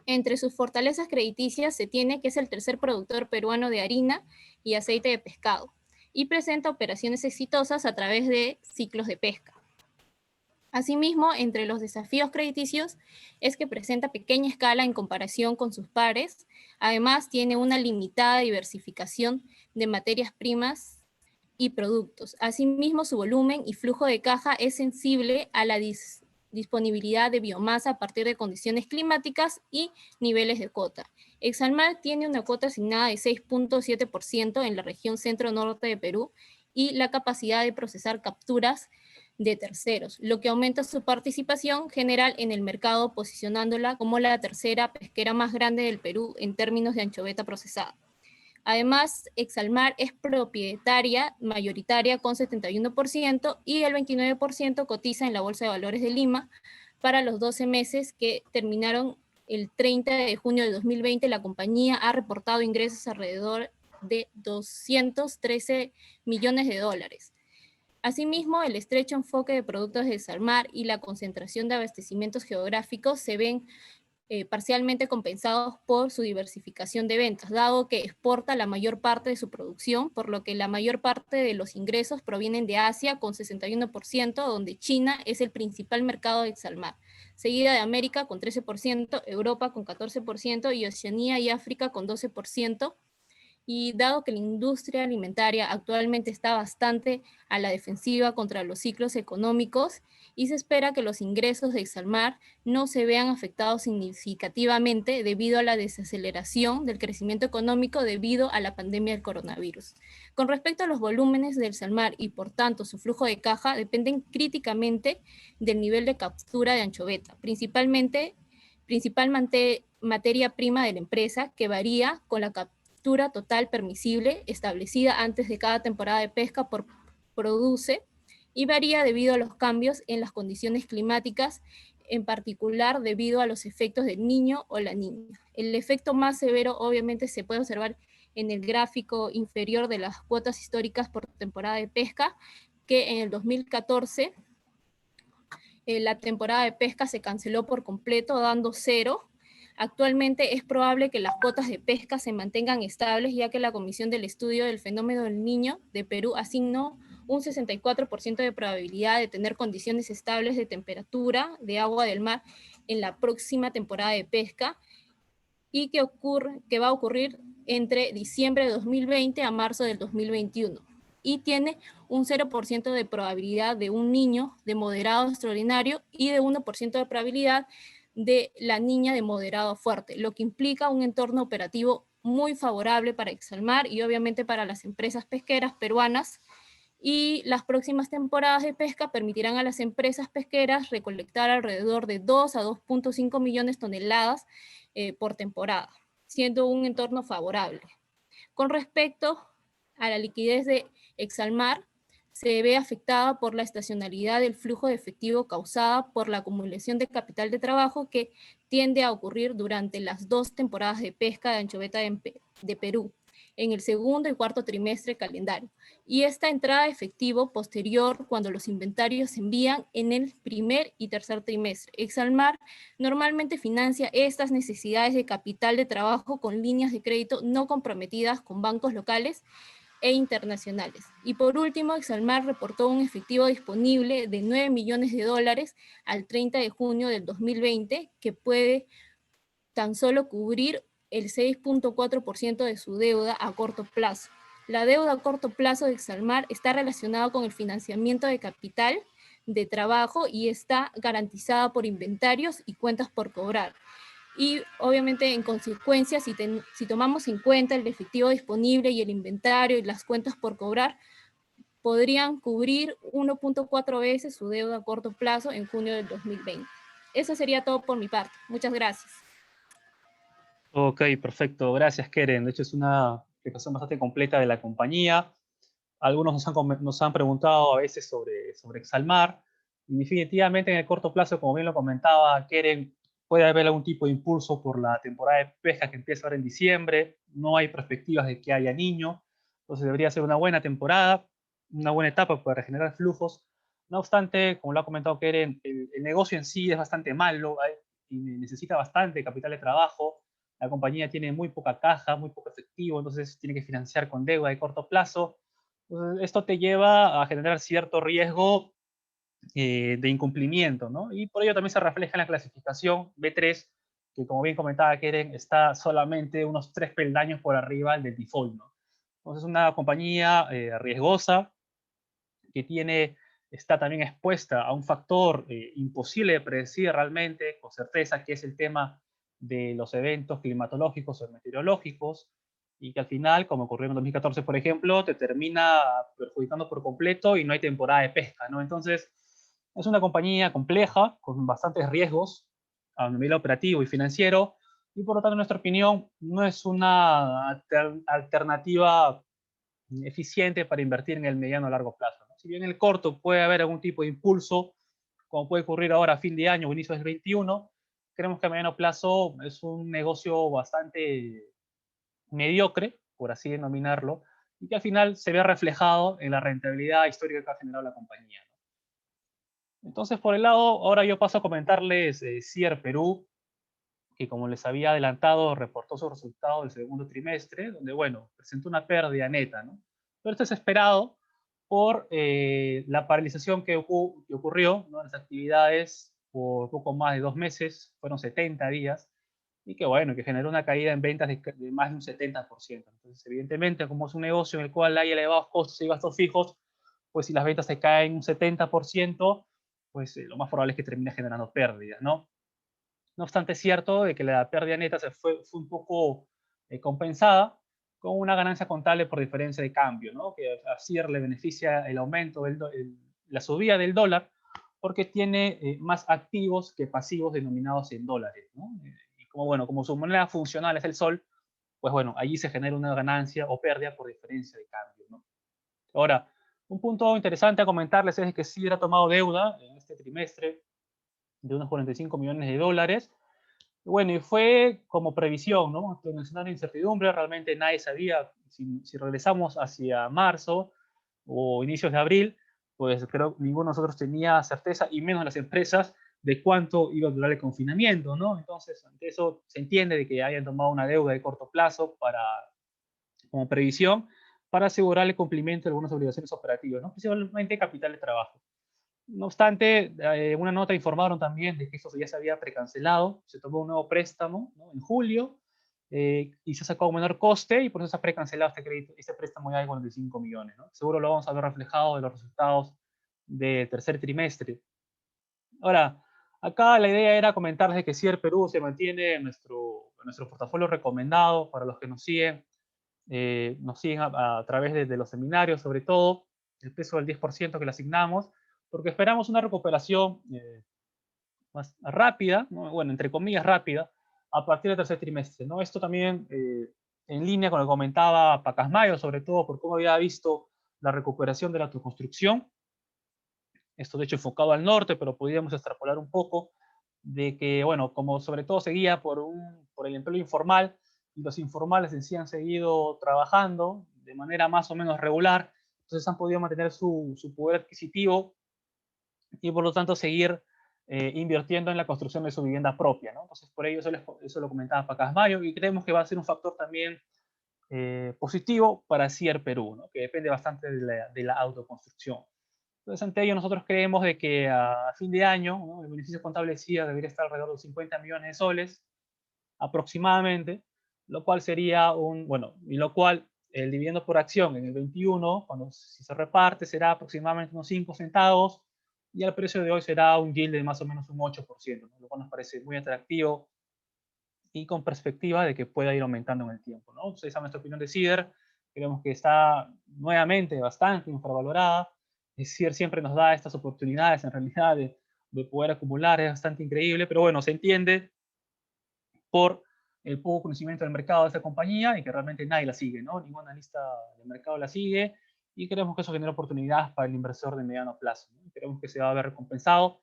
Entre sus fortalezas crediticias se tiene que es el tercer productor peruano de harina y aceite de pescado, y presenta operaciones exitosas a través de ciclos de pesca. Asimismo, entre los desafíos crediticios es que presenta pequeña escala en comparación con sus pares. Además, tiene una limitada diversificación de materias primas y productos. Asimismo, su volumen y flujo de caja es sensible a la disponibilidad de biomasa a partir de condiciones climáticas y niveles de cuota. Exalmar tiene una cuota asignada de 6.7% en la región centro-norte de Perú y la capacidad de procesar capturas de terceros, lo que aumenta su participación general en el mercado, posicionándola como la tercera pesquera más grande del Perú en términos de anchoveta procesada. Además, Exalmar es propietaria mayoritaria con 71% y el 29% cotiza en la Bolsa de Valores de Lima. Para los 12 meses que terminaron el 30 de junio de 2020, la compañía ha reportado ingresos alrededor de 213 millones de dólares. Asimismo, el estrecho enfoque de productos de Exalmar y la concentración de abastecimientos geográficos se ven parcialmente compensados por su diversificación de ventas, dado que exporta la mayor parte de su producción, por lo que la mayor parte de los ingresos provienen de Asia con 61%, donde China es el principal mercado de Exalmar, seguida de América con 13%, Europa con 14% y Oceanía y África con 12%. Y dado que la industria alimentaria actualmente está bastante a la defensiva contra los ciclos económicos y se espera que los ingresos de Exalmar no se vean afectados significativamente debido a la desaceleración del crecimiento económico debido a la pandemia del coronavirus. Con respecto a los volúmenes de Exalmar y por tanto su flujo de caja dependen críticamente del nivel de captura de anchoveta, principal materia prima de la empresa que varía con la captura total permisible establecida antes de cada temporada de pesca por produce y varía debido a los cambios en las condiciones climáticas, en particular debido a los efectos del Niño o la Niña. El efecto más severo obviamente se puede observar en el gráfico inferior de las cuotas históricas por temporada de pesca, que en el 2014 la temporada de pesca se canceló por completo, dando 0. Actualmente es probable que las cuotas de pesca se mantengan estables, ya que la Comisión del Estudio del Fenómeno del Niño de Perú asignó un 64% de probabilidad de tener condiciones estables de temperatura de agua del mar en la próxima temporada de pesca y que va a ocurrir entre diciembre de 2020 a marzo del 2021. Y tiene un 0% de probabilidad de un niño de moderado extraordinario y de 1% de probabilidad de la niña de moderado a fuerte, lo que implica un entorno operativo muy favorable para Exalmar y obviamente para las empresas pesqueras peruanas. Y las próximas temporadas de pesca permitirán a las empresas pesqueras recolectar alrededor de 2 a 2.5 millones de toneladas por temporada, siendo un entorno favorable. Con respecto a la liquidez de Exalmar, se ve afectada por la estacionalidad del flujo de efectivo causada por la acumulación de capital de trabajo que tiende a ocurrir durante las 2 temporadas de pesca de anchoveta de Perú, en el segundo y cuarto trimestre calendario, y esta entrada de efectivo posterior cuando los inventarios se envían en el primer y tercer trimestre. Exalmar normalmente financia estas necesidades de capital de trabajo con líneas de crédito no comprometidas con bancos locales e internacionales. Y por último, Exalmar reportó un efectivo disponible de 9 millones de dólares al 30 de junio del 2020, que puede tan solo cubrir el 6.4% de su deuda a corto plazo. La deuda a corto plazo de Exalmar está relacionada con el financiamiento de capital de trabajo y está garantizada por inventarios y cuentas por cobrar. Y obviamente en consecuencia, si tomamos en cuenta el efectivo disponible y el inventario y las cuentas por cobrar, podrían cubrir 1.4 veces su deuda a corto plazo en junio del 2020. Eso sería todo por mi parte. Muchas gracias. Ok, perfecto. Gracias, Keren. De hecho, es una explicación bastante completa de la compañía. Algunos nos han preguntado a veces sobre Exalmar. Y definitivamente en el corto plazo, como bien lo comentaba Keren, puede haber algún tipo de impulso por la temporada de pesca que empieza ahora en diciembre. No hay perspectivas de que haya niño. Entonces debería ser una buena temporada, una buena etapa para regenerar flujos. No obstante, como lo ha comentado Keren, el negocio en sí es bastante malo y necesita bastante capital de trabajo. La compañía tiene muy poca caja, muy poco efectivo, entonces tiene que financiar con deuda de corto plazo. Entonces, esto te lleva a generar cierto riesgo de incumplimiento, ¿no? Y por ello también se refleja en la clasificación B3, que como bien comentaba Keren, está solamente unos 3 peldaños por arriba del default, ¿no? Entonces es una compañía riesgosa que está también expuesta a un factor imposible de predecir realmente con certeza, que es el tema de los eventos climatológicos o meteorológicos, y que al final, como ocurrió en 2014, por ejemplo, te termina perjudicando por completo y no hay temporada de pesca, ¿no? Entonces, es una compañía compleja, con bastantes riesgos a nivel operativo y financiero, y por lo tanto, en nuestra opinión, no es una alternativa eficiente para invertir en el mediano a largo plazo, ¿no? Si bien en el corto puede haber algún tipo de impulso, como puede ocurrir ahora a fin de año o inicio del 21, creemos que a mediano plazo es un negocio bastante mediocre, por así denominarlo, y que al final se ve reflejado en la rentabilidad histórica que ha generado la compañía, ¿no? Entonces, por el lado, ahora yo paso a comentarles CIER Perú, que como les había adelantado, reportó su resultado del segundo trimestre, donde, bueno, presentó una pérdida neta, ¿no? Pero esto es esperado por la paralización que ocurrió, ¿no?, en las actividades por poco más de 2 meses, fueron 70 días, y que, bueno, que generó una caída en ventas de más de un 70%. Entonces, evidentemente, como es un negocio en el cual hay elevados costos y gastos fijos, pues si las ventas se caen un 70%, pues lo más probable es que termine generando pérdidas, ¿no? No obstante, es cierto de que la pérdida neta fue un poco compensada con una ganancia contable por diferencia de cambio, ¿no? Que a CIR le beneficia el aumento, la subida del dólar, porque tiene más activos que pasivos denominados en dólares, ¿no? Y como, bueno, como su moneda funcional es el sol, pues bueno, allí se genera una ganancia o pérdida por diferencia de cambio, ¿no? Ahora, un punto interesante a comentarles es que CIR ha tomado deuda en este trimestre de unos 45 millones de dólares. Bueno, y fue como previsión, ¿no? En el escenario de incertidumbre, realmente nadie sabía, si regresamos hacia marzo o inicios de abril, pues creo que ninguno de nosotros tenía certeza, y menos las empresas, de cuánto iba a durar el confinamiento, ¿no? Entonces, ante eso se entiende de que hayan tomado una deuda de corto plazo como previsión para asegurar el cumplimiento de algunas obligaciones operativas, ¿no? Principalmente capital de trabajo. No obstante, una nota informaron también de que esto ya se había precancelado, se tomó un nuevo préstamo, ¿no?, en julio, y se sacó a un menor coste, y por eso se ha precancelado este crédito, este préstamo ya de 45 millones, ¿no? Seguro lo vamos a ver reflejado en los resultados del tercer trimestre. Ahora, acá la idea era comentarles que CIER Perú se mantiene en nuestro portafolio recomendado para los que nos siguen a través de los seminarios, sobre todo, el peso del 10% que le asignamos, porque esperamos una recuperación más rápida, ¿no? Bueno, entre comillas rápida, a partir del tercer trimestre, ¿no? Esto también en línea con lo que comentaba Pacasmayo, sobre todo por cómo había visto la recuperación de la autoconstrucción. Esto de hecho enfocado al norte, pero podríamos extrapolar un poco de que, bueno, como sobre todo seguía por el empleo informal, y los informales en sí han seguido trabajando de manera más o menos regular, entonces han podido mantener su poder adquisitivo y por lo tanto seguir invirtiendo en la construcción de su vivienda propia, ¿no? Entonces por ello eso lo comentaba Pacasmayo, y creemos que va a ser un factor también positivo para CIER Perú, ¿no?, que depende bastante de la autoconstrucción. Entonces, ante ello, nosotros creemos de que a fin de año, ¿no?, el beneficio contable de CIER debería estar alrededor de 50 millones de soles aproximadamente, lo cual sería y lo cual el dividendo por acción en el 21, si se reparte, será aproximadamente unos 5 centavos, y al precio de hoy será un yield de más o menos un 8%, ¿no? Lo cual nos parece muy atractivo y con perspectiva de que pueda ir aumentando en el tiempo, ¿no? Ustedes saben nuestra opinión de Cider, creemos que está nuevamente bastante infravalorada. Cider siempre nos da estas oportunidades en realidad de poder acumular, es bastante increíble, pero bueno, se entiende por el poco conocimiento del mercado de esta compañía y que realmente nadie la sigue, ¿no? Ningún analista del mercado la sigue y creemos que eso genera oportunidades para el inversor de mediano plazo, ¿no? Creemos que se va a ver recompensado.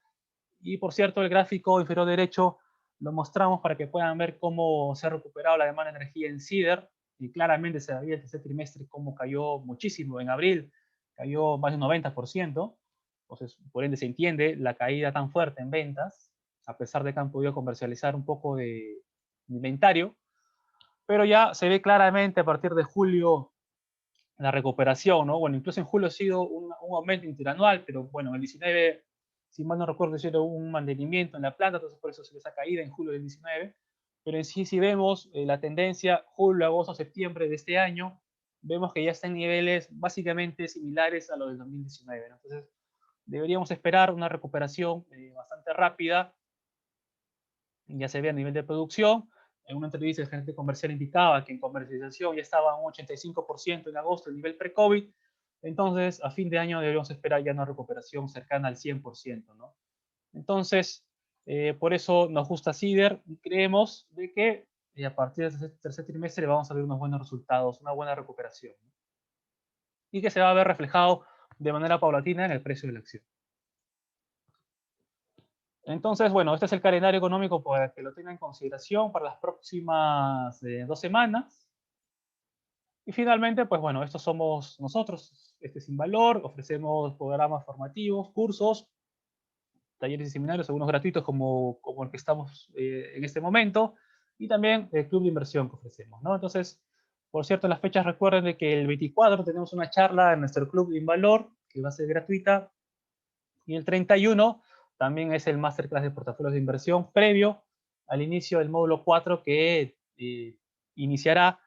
Y por cierto, el gráfico inferior derecho lo mostramos para que puedan ver cómo se ha recuperado la demanda de energía en Cider. Y claramente se veía el tercer trimestre cómo cayó muchísimo. En abril cayó más de un 90%. Entonces, por ende, se entiende la caída tan fuerte en ventas, a pesar de que han podido comercializar un poco de inventario. Pero ya se ve claramente a partir de julio la recuperación, ¿no? Bueno, incluso en julio ha sido un aumento interanual, pero bueno, el 19, si mal no recuerdo, hicieron un mantenimiento en la planta, entonces por eso se les ha caído en julio del 19. Pero en sí, si vemos la tendencia julio, agosto, septiembre de este año, vemos que ya está en niveles básicamente similares a los del 2019, ¿no? Entonces, deberíamos esperar una recuperación bastante rápida. Ya se ve a nivel de producción. En una entrevista el gerente comercial indicaba que en comercialización ya estaba un 85% en agosto, el nivel pre-COVID. Entonces, a fin de año deberíamos esperar ya una recuperación cercana al 100%, ¿no? Entonces, por eso nos gusta Cider y creemos de que a partir del tercer trimestre vamos a ver unos buenos resultados, una buena recuperación, ¿no? Y que se va a ver reflejado de manera paulatina en el precio de la acción. Entonces, bueno, este es el calendario económico para que lo tengan en consideración para las próximas 2 semanas. Y finalmente, pues bueno, estos somos nosotros, Sin Valor, ofrecemos programas formativos, cursos, talleres y seminarios, algunos gratuitos como el que estamos en este momento, y también el club de inversión que ofrecemos, ¿no? Entonces, por cierto, las fechas recuerden de que el 24 tenemos una charla en nuestro club de Invalor, que va a ser gratuita, y el 31 también es el Masterclass de portafolios de inversión previo al inicio del módulo 4 que iniciará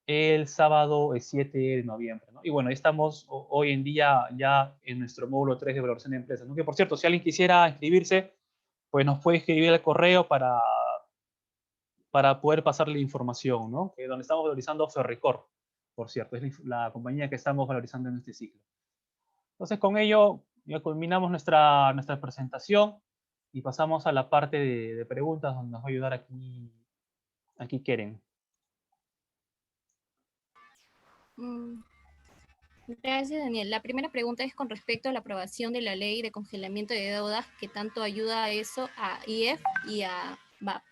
el sábado 7 de noviembre, ¿no? Y bueno, estamos hoy en día ya en nuestro módulo 3 de valoración de empresas, ¿no? Que por cierto, si alguien quisiera inscribirse, pues nos puede escribir el correo para poder pasarle información, ¿no? Que donde estamos valorizando Ferricor, por cierto, es la compañía que estamos valorizando en este ciclo. Entonces, con ello ya culminamos nuestra presentación y pasamos a la parte de preguntas donde nos va a ayudar aquí Keren. Gracias, Daniel. La primera pregunta es con respecto a la aprobación de la ley de congelamiento de deudas, que tanto ayuda a eso a IEF y a BAP.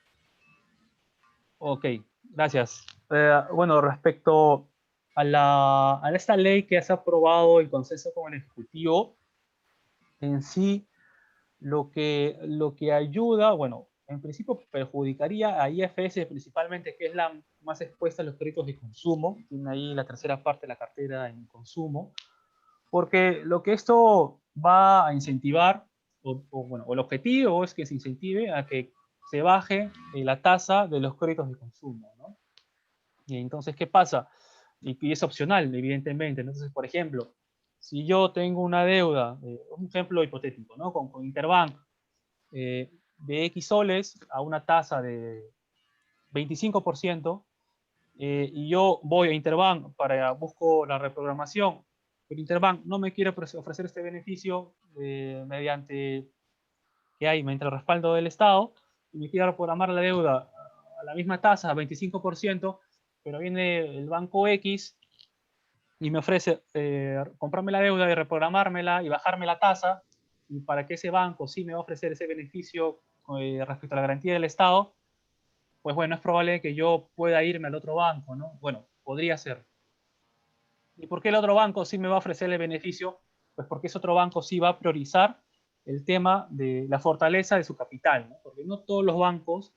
Ok, gracias. Bueno, respecto a esta ley que se ha aprobado el consenso con el Ejecutivo, en sí, lo que ayuda, bueno, en principio perjudicaría a IFS principalmente, que es la más expuesta a los créditos de consumo, tiene ahí la tercera parte de la cartera en consumo, porque lo que esto va a incentivar, bueno, el objetivo es que se incentive a que se baje la tasa de los créditos de consumo, ¿no? Y entonces, ¿qué pasa? Y es opcional, evidentemente. Entonces, por ejemplo, si yo tengo una deuda, un ejemplo hipotético, ¿no? Con Interbank, de X soles a una tasa de 25%, y yo voy a Interbank busco la reprogramación, pero Interbank no me quiere ofrecer este beneficio mediante el respaldo del Estado, y me quiere reprogramar la deuda a la misma tasa, 25%, pero viene el banco X y me ofrece comprarme la deuda y reprogramármela y bajarme la tasa, y para que ese banco sí me va a ofrecer ese beneficio respecto a la garantía del Estado, pues bueno, es probable que yo pueda irme al otro banco, ¿no? Bueno, podría ser. ¿Y por qué el otro banco sí me va a ofrecer el beneficio? Pues porque ese otro banco sí va a priorizar el tema de la fortaleza de su capital, ¿no? Porque no todos los bancos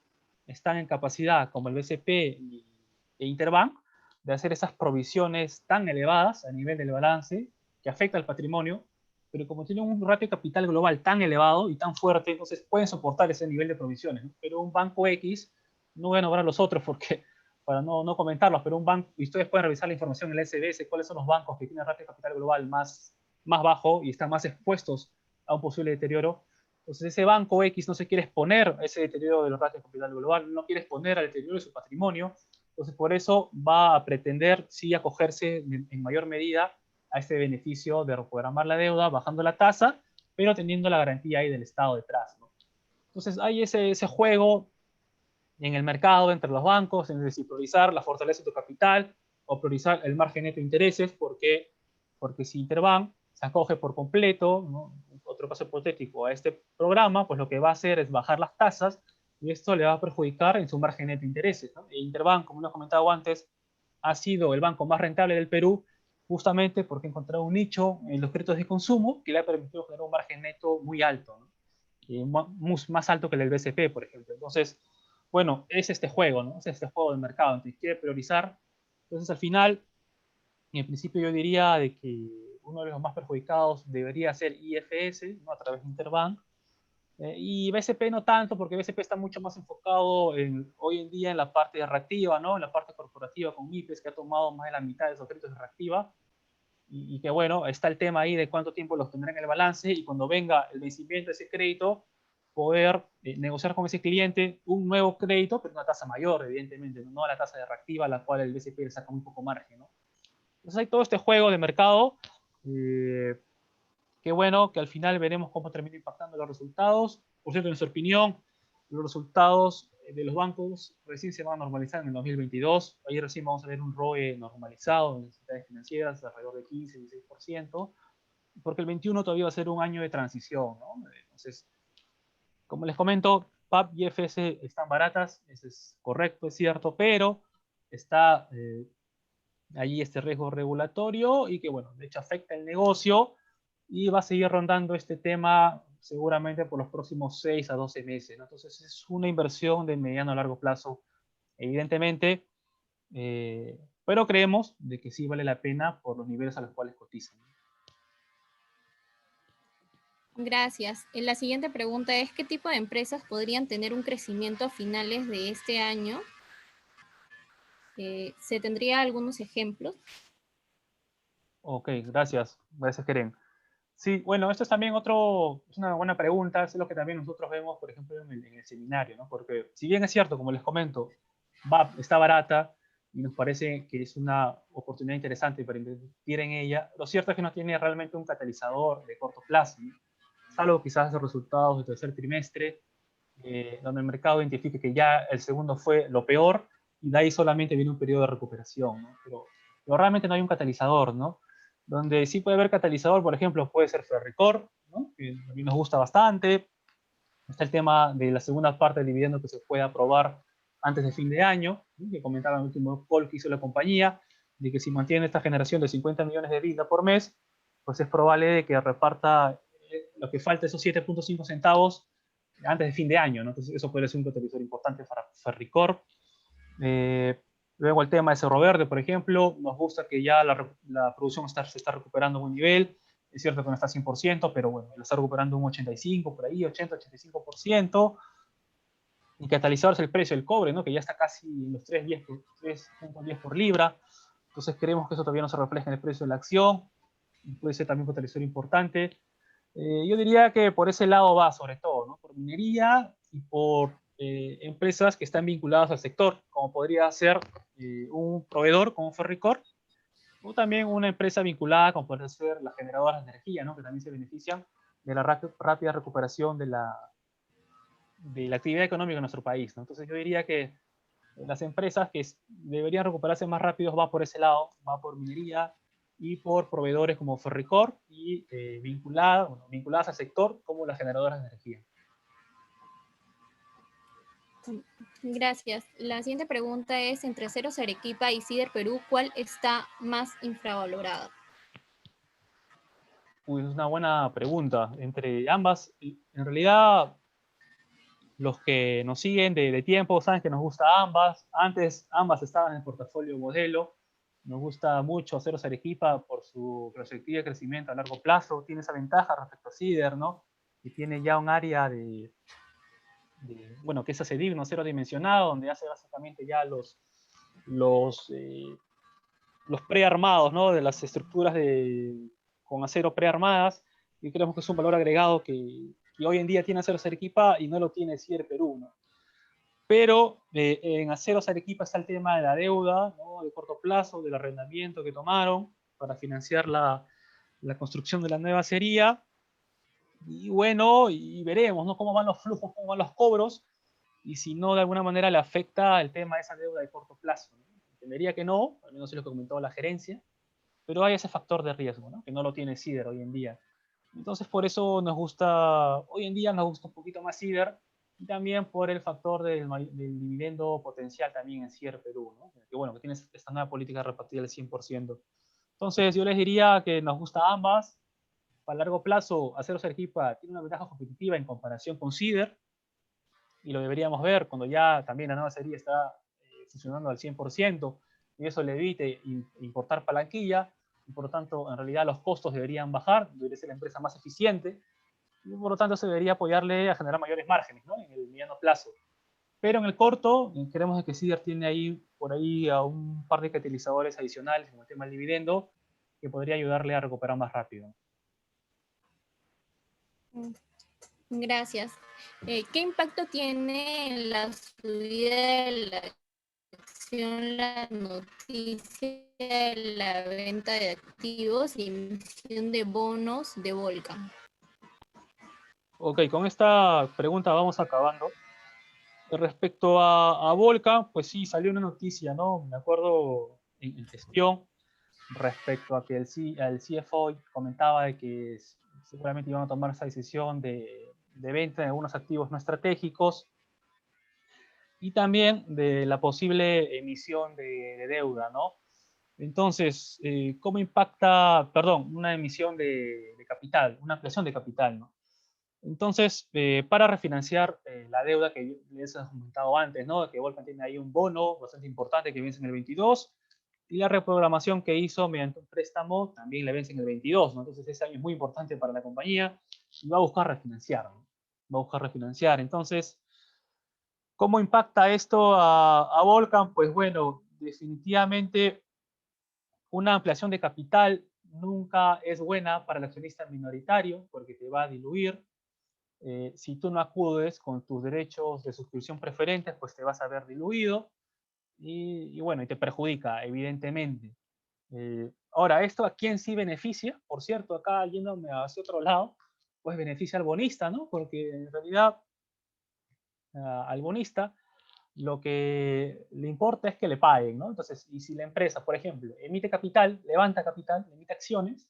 están en capacidad, como el BCP e Interbank, de hacer esas provisiones tan elevadas a nivel del balance que afecta al patrimonio, pero como tienen un ratio de capital global tan elevado y tan fuerte, entonces pueden soportar ese nivel de provisiones, ¿no? Pero un banco X, no voy a nombrar los otros porque para no comentarlos, pero un banco, y ustedes pueden revisar la información en el SBS, cuáles son los bancos que tienen ratio de capital global más bajo y están más expuestos a un posible deterioro. Entonces ese banco X no se quiere exponer a ese deterioro de los ratios de capital global, no quiere exponer al deterioro de su patrimonio, entonces por eso va a pretender sí acogerse en mayor medida a ese beneficio de reprogramar la deuda, bajando la tasa, pero teniendo la garantía ahí del Estado detrás, ¿no? Entonces hay ese juego en el mercado entre los bancos, es decir, priorizar la fortaleza de tu capital o priorizar el margen neto de intereses, porque si Interbank se acoge por completo, ¿no? Otro caso hipotético, a este programa, pues lo que va a hacer es bajar las tasas y esto le va a perjudicar en su margen neto de intereses, ¿no? E Interbank, como lo he comentado antes, ha sido el banco más rentable del Perú justamente porque ha encontrado un nicho en los créditos de consumo que le ha permitido generar un margen neto muy alto, ¿no? Más alto que el del BCP, por ejemplo. Entonces, bueno, es este juego, ¿no? Es este juego del mercado, entonces quiere priorizar. Entonces, al final, en principio yo diría de que uno de los más perjudicados debería ser IFS, ¿no? A través de Interbank, y BCP no tanto, porque BCP está mucho más enfocado hoy en día en la parte de reactiva, ¿no? En la parte corporativa con MIPES, que ha tomado más de la mitad de esos créditos de reactiva, y que bueno, está el tema ahí de cuánto tiempo los tendrán en el balance, y cuando venga el vencimiento de ese crédito, poder negociar con ese cliente un nuevo crédito, pero una tasa mayor, evidentemente, no a la tasa de reactiva, a la cual el BCP le saca muy poco margen, ¿no? Entonces hay todo este juego de mercado, que bueno, que al final veremos cómo termina impactando los resultados. Por cierto, en nuestra opinión, los resultados de los bancos recién se van a normalizar en el 2022. Ahí recién vamos a ver un ROE normalizado en las entidades financieras, alrededor de 15-16%, porque el 21 todavía va a ser un año de transición, ¿no? Entonces, como les comento, PAP y FS están baratas, eso es correcto, es cierto, pero está ahí este riesgo regulatorio y que, bueno, de hecho afecta el negocio y va a seguir rondando este tema seguramente por los próximos 6 a 12 meses, ¿no? Entonces es una inversión de mediano a largo plazo, evidentemente, pero creemos de que sí vale la pena por los niveles a los cuales cotizan. Gracias. La siguiente pregunta es, ¿qué tipo de empresas podrían tener un crecimiento a finales de este año? ¿Se tendría algunos ejemplos? Ok, gracias. Gracias, Keren. Sí, bueno, esto es también es una buena pregunta, es lo que también nosotros vemos, por ejemplo, en el seminario, ¿no? Porque si bien es cierto, como les comento, está barata y nos parece que es una oportunidad interesante para invertir en ella, lo cierto es que no tiene realmente un catalizador de corto plazo, ¿no? Salvo quizás los resultados del tercer trimestre, donde el mercado identifique que ya el segundo fue lo peor y de ahí solamente viene un periodo de recuperación, ¿no? Pero realmente no hay un catalizador, ¿no? Donde sí puede haber catalizador, por ejemplo, puede ser Ferricor, ¿no? Que a mí nos gusta bastante. Está el tema de la segunda parte del dividendo que se puede aprobar antes de fin de año, ¿no? Que comentaba en el último call que hizo la compañía, de que si mantiene esta generación de 50 millones de vida por mes, pues es probable de que reparta lo que falta, esos 7.5 centavos, antes de fin de año, ¿no? Entonces eso puede ser un catalizador importante para Ferricor. Luego el tema de Cerro Verde, por ejemplo, nos gusta que ya la producción se está recuperando a buen nivel. Es cierto que no está 100%, pero bueno, lo está recuperando un 85%, por ahí, 80-85%. Y catalizador es el precio del cobre, ¿no? Que ya está casi en los 3.10 por libra. Entonces creemos que eso todavía no se refleja en el precio de la acción. Puede ser también un catalizador importante. Yo diría que por ese lado va sobre todo, ¿no? Por minería y por empresas que están vinculadas al sector, como podría ser un proveedor como Ferricor, o también una empresa vinculada, como puede ser las generadoras de energía, ¿no? Que también se benefician de la rápida recuperación de la actividad económica en nuestro país, ¿no? Entonces yo diría que las empresas que deberían recuperarse más rápido va por ese lado, va por minería y por proveedores como Ferricor y vinculadas al sector como las generadoras de energía. Gracias. La siguiente pregunta es, entre Aceros Arequipa y Sider Perú, ¿cuál está más infravalorado? Uy, es una buena pregunta. Entre ambas, en realidad, los que nos siguen de tiempo saben que nos gusta ambas. Antes ambas estaban en el portafolio modelo. Nos gusta mucho Aceros Arequipa por su perspectiva de crecimiento a largo plazo. Tiene esa ventaja respecto a Sider, ¿no? Que tiene ya un área bueno, que es acero cero dimensionado, donde hace básicamente ya los prearmados, ¿no? De las estructuras con acero prearmadas. y creemos que es un valor agregado que hoy en día tiene Aceros Arequipa y no lo tiene Cider Perú, ¿no? Pero en Aceros Arequipa está el tema de la deuda, ¿no? De corto plazo, del arrendamiento que tomaron para financiar la construcción de la nueva acería. Y bueno, y veremos, ¿no? Cómo van los flujos, cómo van los cobros, y si no, de alguna manera le afecta el tema de esa deuda de corto plazo, ¿no? Entendería que no, al menos es lo que comentó la gerencia, pero hay ese factor de riesgo, ¿no? Que no lo tiene Cider hoy en día. Entonces, por eso nos gusta, hoy en día nos gusta un poquito más Cider, y también por el factor del dividendo potencial también en Cider Perú, ¿no? Que bueno, que tiene esta nueva política repartida del 100%. Entonces, yo les diría que nos gusta ambas. Para largo plazo, Aceros Arequipa tiene una ventaja competitiva en comparación con Cider, y lo deberíamos ver cuando ya también la nueva serie está funcionando al 100%, y eso le evite importar palanquilla, y por lo tanto, en realidad los costos deberían bajar, debería ser la empresa más eficiente, y por lo tanto se debería apoyarle a generar mayores márgenes, ¿no? En el mediano plazo. Pero en el corto, creemos que Cider tiene ahí, por ahí, a un par de catalizadores adicionales en el tema del dividendo, que podría ayudarle a recuperar más rápido. Gracias. ¿Qué impacto tiene en la subida de la acción la noticia de la venta de activos y emisión de bonos de Volcan? Ok, con esta pregunta vamos acabando. Respecto a Volcan, pues sí, salió una noticia, ¿no? Me acuerdo en gestión, respecto a que el CFO comentaba de que seguramente iban a tomar esa decisión de venta de algunos activos no estratégicos, y también de la posible emisión de deuda, ¿no? Entonces, ¿cómo impacta, perdón, una emisión de capital, una ampliación de capital, ¿no? Entonces, para refinanciar la deuda que les he comentado antes, ¿no? Que Volcan tiene ahí un bono bastante importante que vence en el 22, y la reprogramación que hizo mediante un préstamo también le vence en el 22, ¿no? Entonces, ese año es muy importante para la compañía y va a buscar refinanciar, ¿no? Va a buscar refinanciar. Entonces, ¿cómo impacta esto a Volcan? Pues bueno, definitivamente una ampliación de capital nunca es buena para el accionista minoritario porque te va a diluir. Si tú no acudes con tus derechos de suscripción preferentes, pues te vas a ver diluido y bueno, y te perjudica, evidentemente. Ahora, ¿esto a quién sí beneficia? Por cierto, acá yéndome hacia otro lado, pues beneficia al bonista, ¿no? Porque en realidad al bonista lo que le importa es que le paguen, ¿no? Entonces, y si la empresa, por ejemplo, emite capital, levanta capital, emite acciones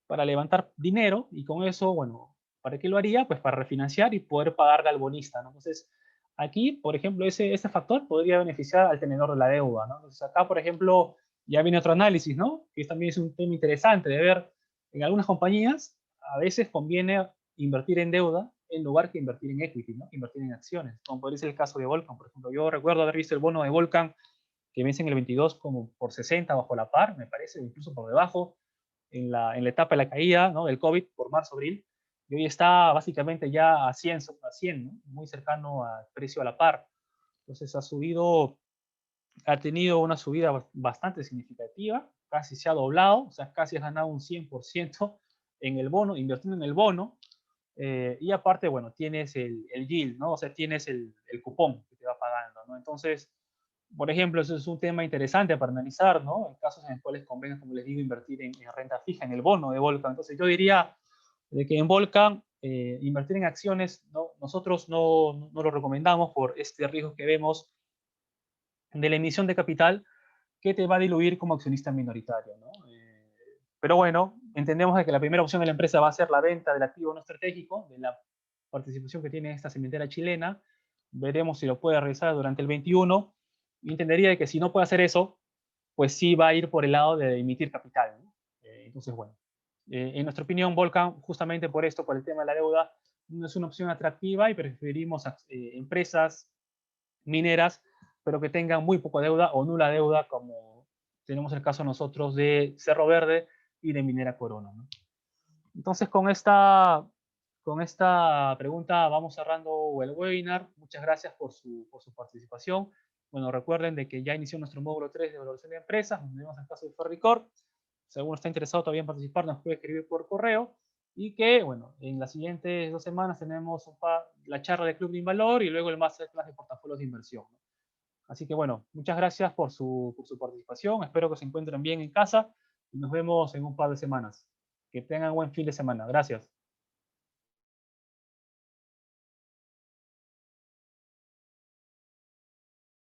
para levantar dinero, y con eso, bueno, ¿para qué lo haría? Pues para refinanciar y poder pagarle al bonista, ¿no? Entonces, aquí, por ejemplo, ese factor podría beneficiar al tenedor de la deuda, ¿no? Entonces, acá, por ejemplo, ya viene otro análisis, ¿no? Que también es un tema interesante de ver. En algunas compañías, a veces conviene invertir en deuda en lugar que invertir en equity, ¿no? Invertir en acciones, como podría ser el caso de Volcan, por ejemplo. Yo recuerdo haber visto el bono de Volcan que vence en el 22 como por 60 bajo la par, me parece, o incluso por debajo, en la etapa de la caída, ¿no? Del COVID por marzo-abril, y hoy está básicamente ya a 100, ¿no? Muy cercano al precio a la par. Entonces ha tenido una subida bastante significativa, casi se ha doblado, o sea, casi has ganado un 100% en el bono, invirtiendo en el bono, y aparte, bueno, tienes el yield, ¿no? O sea, tienes el cupón que te va pagando, ¿no? Entonces, por ejemplo, eso es un tema interesante para analizar, ¿no? En casos en los cuales convenga, como les digo, invertir en renta fija, en el bono de Volcan. Entonces, yo diría de que en Volcan invertir en acciones, ¿no? Nosotros no lo recomendamos por este riesgo que vemos de la emisión de capital que te va a diluir como accionista minoritario, ¿no? Pero bueno, entendemos de que la primera opción de la empresa va a ser la venta del activo no estratégico, de la participación que tiene esta cementera chilena. Veremos si lo puede realizar durante el 21. Y entendería de que si no puede hacer eso, pues sí va a ir por el lado de emitir capital, ¿no? Entonces, bueno, en nuestra opinión, Volcan, justamente por esto, por el tema de la deuda, no es una opción atractiva y preferimos empresas mineras, pero que tengan muy poca deuda o nula deuda, como tenemos el caso nosotros de Cerro Verde y de Minera Corona, ¿no? Entonces, con esta pregunta vamos cerrando el webinar. Muchas gracias por su participación. Bueno, recuerden de que ya inició nuestro módulo 3 de valoración de empresas, donde vemos el caso de Ferricor. Si alguno está interesado todavía en participar, nos puede escribir por correo. y que, bueno, en las siguientes 2 semanas tenemos la charla del Club de Invalor y luego el Masterclass de portafolios de inversión, ¿no? Así que, bueno, muchas gracias por su participación. Espero que se encuentren bien en casa y nos vemos en un par de semanas. Que tengan buen fin de semana. Gracias.